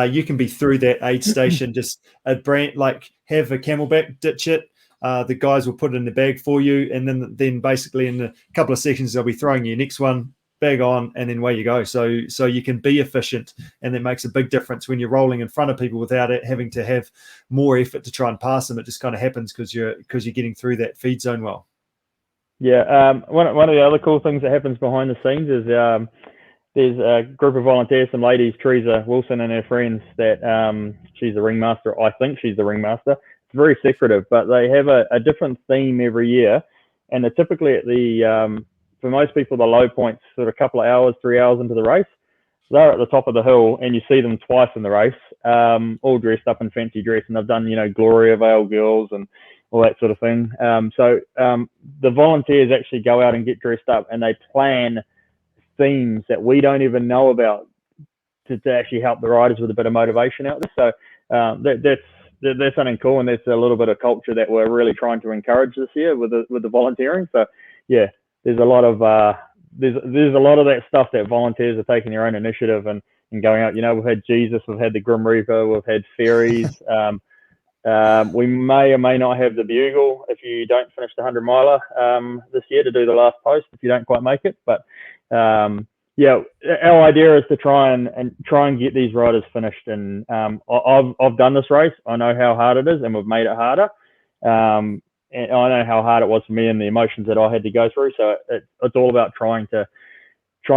you can be through that aid station, just a brand, like have a camelback, ditch it. The guys will put it in the bag for you. And then basically in a couple of seconds, they'll be throwing you next one, bag on, and then away you go. So you can be efficient, and that makes a big difference when you're rolling in front of people without it having to have more effort to try and pass them. It just kind of happens because you're getting through that feed zone well. Yeah, one of the other cool things that happens behind the scenes is there's a group of volunteers, some ladies, Teresa Wilson and her friends, that she's the ringmaster. I think she's the ringmaster. It's very secretive, but they have a different theme every year, and they're typically at the for most people, the low points, sort of a couple of hours, 3 hours into the race. They're at the top of the hill, and you see them twice in the race, all dressed up in fancy dress, and they've done, Gloria Vale girls and all that sort of thing. So the volunteers actually go out and get dressed up, and they plan themes that we don't even know about to actually help the riders with a bit of motivation out there. So that's something cool, and that's a little bit of culture that we're really trying to encourage this year with the volunteering. So yeah, there's a lot of there's a lot of that stuff that volunteers are taking their own initiative and going out. We've had Jesus, we've had the Grim Reaper, we've had fairies. We may or may not have the bugle if you don't finish the 100 miler this year to do the last post if you don't quite make it. But yeah, our idea is to try and get these riders finished. And I've done this race. I know how hard it is, and we've made it harder. And I know how hard it was for me and the emotions that I had to go through. So it's all about trying to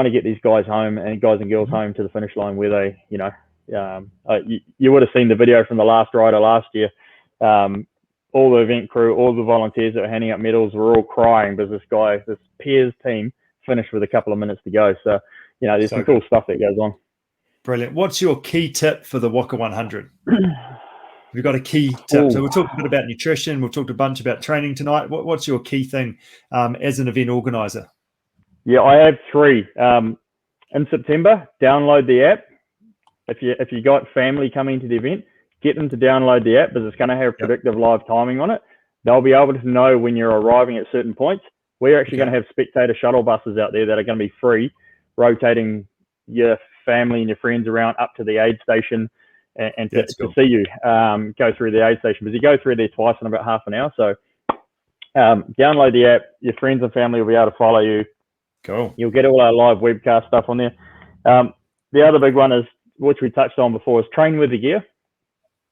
get these guys home and guys and girls home to the finish line where they, you would have seen the video from the last rider last year. All the event crew, all the volunteers that were handing out medals were all crying because this Piers team finished with a couple of minutes to go. So, there's some cool stuff that goes on. Brilliant. What's your key tip for the Whaka 100? We've got a key tip. So we've talked a bit about nutrition. We've talked a bunch about training tonight. What's your key thing as an event organizer? Yeah, I have 3. In September, download the app. If you got family coming to the event, get them to download the app because it's going to have predictive live timing on it. They'll be able to know when you're arriving at certain points. We're actually going to have spectator shuttle buses out there that are going to be free, rotating your family and your friends around up to the aid station and to see you go through the aid station. Because you go through there twice in about half an hour. So download the app. Your friends and family will be able to follow you. Cool. You'll get all our live webcast stuff on there. The other big one is, which we touched on before, is train with the gear.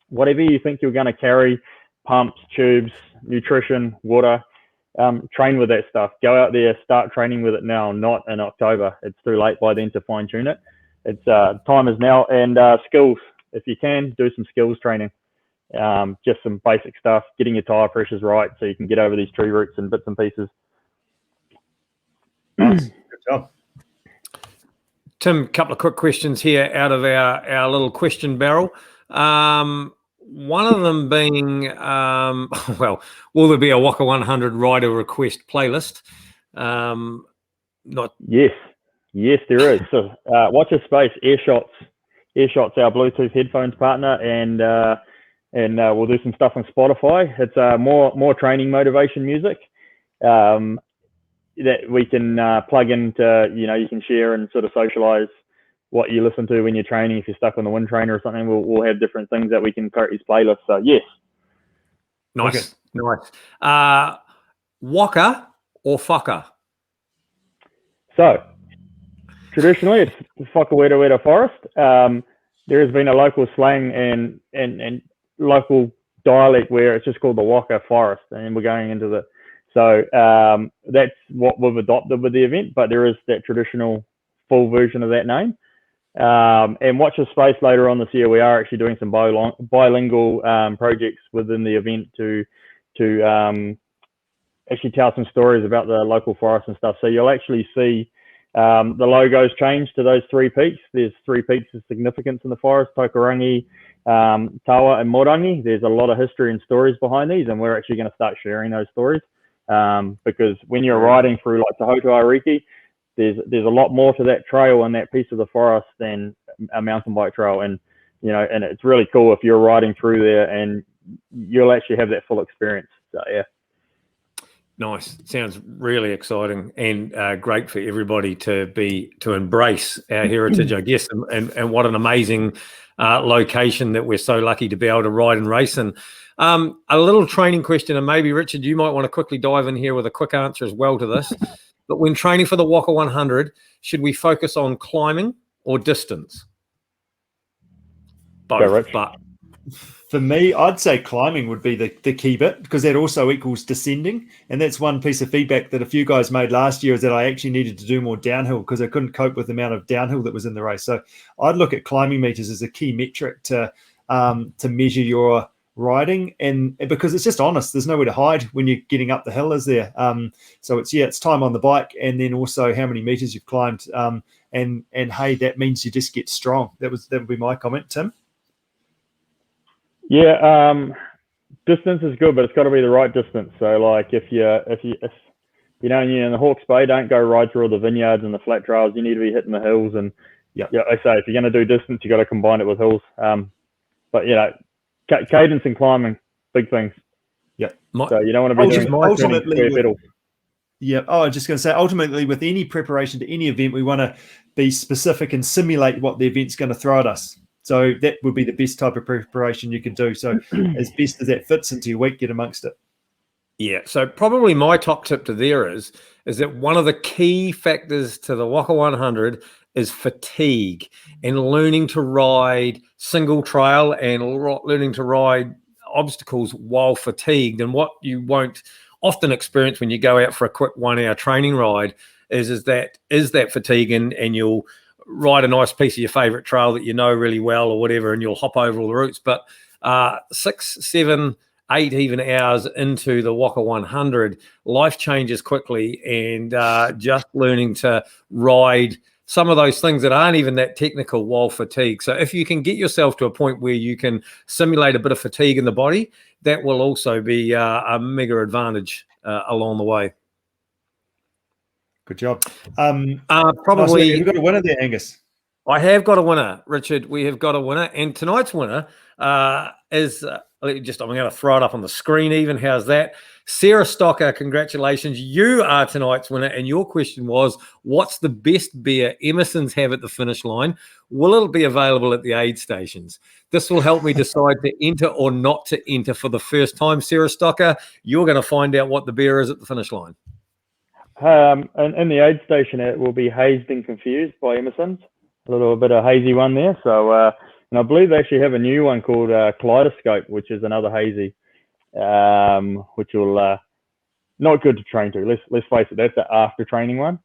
Whatever you think you're going to carry, pumps, tubes, nutrition, water, train with that stuff. Go out there, start training with it now, not in October. It's too late by then to fine tune it. It's time is now. And skills, if you can, do some skills training. Just some basic stuff, getting your tire pressures right so you can get over these tree roots and bits and pieces. Nice. Good job. Tim, a couple of quick questions here out of our little question barrel. One of them being, will there be a Whaka 100 rider request playlist? Yes, there is. So watch your space. Earshot's our Bluetooth headphones partner, and we'll do some stuff on Spotify. It's more training motivation music. That we can plug into, you can share and sort of socialize what you listen to when you're training. If you're stuck on the wind trainer or something, we'll have different things that we can create these playlists. So yes. Nice. Whaka or Whaka? So traditionally it's Whaka forest. There has been a local slang and local dialect where it's just called the Whaka forest, and we're going into the. So that's what we've adopted with the event, but there is that traditional full version of that name. And watch your space later on this year. We are actually doing some bilingual projects within the event to actually tell some stories about the local forest and stuff. So you'll actually see the logos change to those 3 peaks. There's 3 peaks of significance in the forest: Tokarangi, Tawa, and Morangi. There's a lot of history and stories behind these, and we're actually going to start sharing those stories. Because when you're riding through like the Hotu Ariki, there's a lot more to that trail and that piece of the forest than a mountain bike trail. And, and it's really cool if you're riding through there and you'll actually have that full experience. So, yeah. Nice. Sounds really exciting and great for everybody to embrace our heritage, I guess, and what an amazing location that we're so lucky to be able to ride and race. And a little training question, and maybe Richard, you might want to quickly dive in here with a quick answer as well to this. But when training for the Whaka 100, should we focus on climbing or distance? Both, but for me, I'd say climbing would be the key bit, because that also equals descending. And that's one piece of feedback that a few guys made last year, is that I actually needed to do more downhill because I couldn't cope with the amount of downhill that was in the race. So I'd look at climbing meters as a key metric to measure your riding, and because it's just honest, there's nowhere to hide when you're getting up the hill, is there? So it's time on the bike, and then also how many meters you've climbed, and hey, that means you just get strong. That would be my comment, Tim. Yeah, distance is good, but it's got to be the right distance. So like if you're in the Hawke's Bay, don't go ride through all the vineyards and the flat trails. You need to be hitting the hills, and I say if you're going to do distance, you got to combine it with hills. But cadence and climbing, big things. Yeah. So you don't want to be doing ultimately pedals. Yeah. Oh, I was just going to say, ultimately, with any preparation to any event, we want to be specific and simulate what the event's going to throw at us. So that would be the best type of preparation you can do. So as best as that fits into your week, get amongst it. Yeah, so probably my top tip to there is that one of the key factors to the Whaka 100 is fatigue and learning to ride single trail and learning to ride obstacles while fatigued. And what you won't often experience when you go out for a quick 1 hour training ride is that fatigue, and you'll ride a nice piece of your favorite trail that you know really well or whatever, and you'll hop over all the routes. But 6, 7, 8 even hours into the Whaka 100, life changes quickly, and just learning to ride some of those things that aren't even that technical while fatigued. So if you can get yourself to a point where you can simulate a bit of fatigue in the body, that will also be a mega advantage along the way. Good job. Probably you've got a winner there, Angus. I have got a winner, Richard. We have got a winner, and tonight's winner is I'm going to throw it up on the screen even. How's that? Sarah Stocker, congratulations. You are tonight's winner, and your question was, what's the best beer Emerson's have at the finish line? Will it be available at the aid stations? This will help me decide to enter or not to enter for the first time. Sarah Stocker, you're going to find out what the beer is at the finish line. In the aid station, it will be Hazed and Confused by Emerson's. A little bit of hazy one there. So, and I believe they actually have a new one called Kaleidoscope, which is another hazy, which will not good to train to. Let's face it, that's the after training one.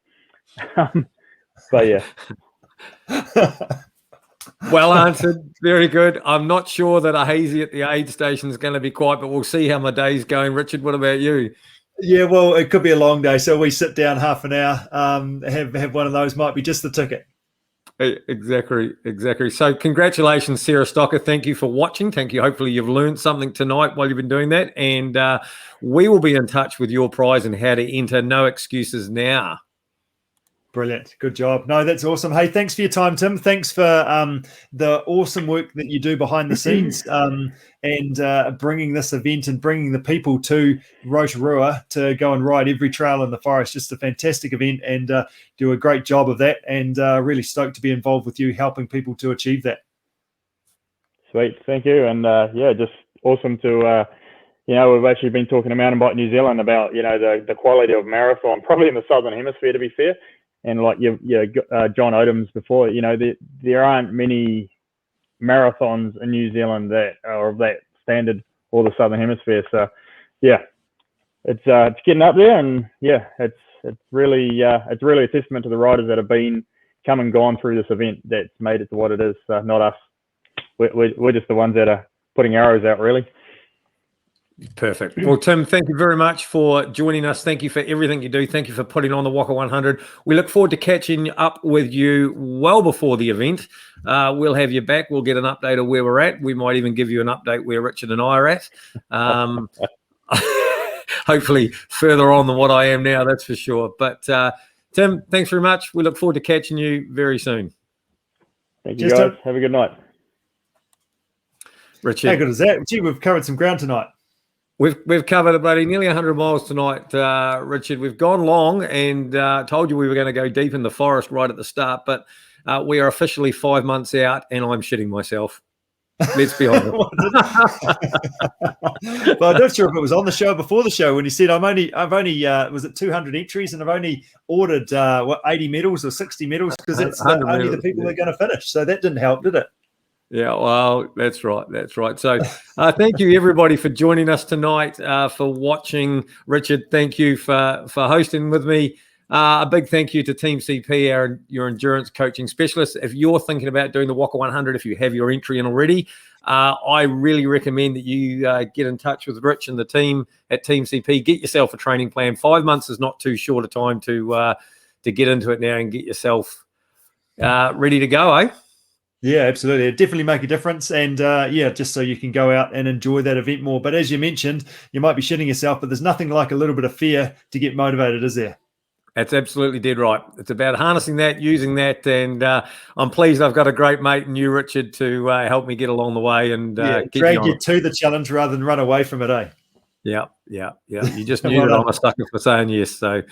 But yeah. Well answered. Very good. I'm not sure that a hazy at the aid station is going to be quite, but we'll see how my day's going. Richard, what about you? Yeah, well, it could be a long day. So we sit down half an hour, have one of those, might be just the ticket. Exactly. So congratulations, Sarah Stocker. Thank you for watching. Thank you. Hopefully you've learned something tonight while you've been doing that. And we will be in touch with your prize and how to enter. No excuses now. Brilliant. Good job. No, that's awesome. Hey, thanks for your time, Tim. Thanks for the awesome work that you do behind the scenes and bringing this event and bringing the people to Rotorua to go and ride every trail in the forest. Just a fantastic event, and do a great job of that, and really stoked to be involved with you helping people to achieve that. Sweet. Thank you. And yeah, just awesome to we've actually been talking to Mountain Bike New Zealand about, the quality of marathon, probably in the Southern Hemisphere, to be fair. And like Jon Odams before, there aren't many marathons in New Zealand that are of that standard, or the Southern Hemisphere. So, yeah, it's getting up there, and yeah, it's really a testament to the riders that have been come and gone through this event that's made it to what it is. Not us. We're just the ones that are putting arrows out, really. Perfect. Well, Tim, thank you very much for joining us. Thank you for everything you do. Thank you for putting on the Whaka 100. We look forward to catching up with you well before the event. We'll have you back. We'll get an update of where we're at. We might even give you an update where Richard and I are at. Hopefully further on than what I am now, that's for sure. But Tim, thanks very much. We look forward to catching you very soon. Thank you, guys. Tim. Have a good night. Richard. How good is that? Gee, we've covered some ground tonight. We've covered about nearly 100 miles tonight, Richard. We've gone long and told you we were going to go deep in the forest right at the start, but we are officially 5 months out, and I'm shitting myself. Let's be honest. Well, I'm not sure if it was on the show before the show when you said I've only was it 200 entries, and I've only ordered 80 medals or 60 medals because it's only the people that are going to finish. So that didn't help, did it? Yeah, well, that's right. So thank you, everybody, for joining us tonight, for watching. Richard, thank you for hosting with me. A big thank you to Team CP, your endurance coaching specialist. If you're thinking about doing the Whaka 100, if you have your entry in already, I really recommend that you get in touch with Rich and the team at Team CP. Get yourself a training plan. 5 months is not too short a time to get into it now and get yourself ready to go, eh? Yeah, absolutely. It definitely make a difference. And just so you can go out and enjoy that event more. But as you mentioned, you might be shitting yourself, but there's nothing like a little bit of fear to get motivated, is there? That's absolutely dead right. It's about harnessing that, using that. And I'm pleased I've got a great mate in you, Richard, to help me get along the way. And drag you to the challenge rather than run away from it, eh? Yeah. You just knew that I'm a sucker for saying yes. So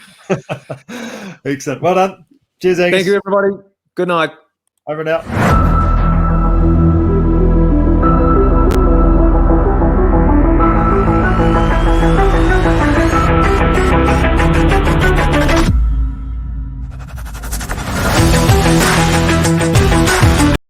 excellent. Well done. Cheers, Angus. Thank you, everybody. Good night. Over and out.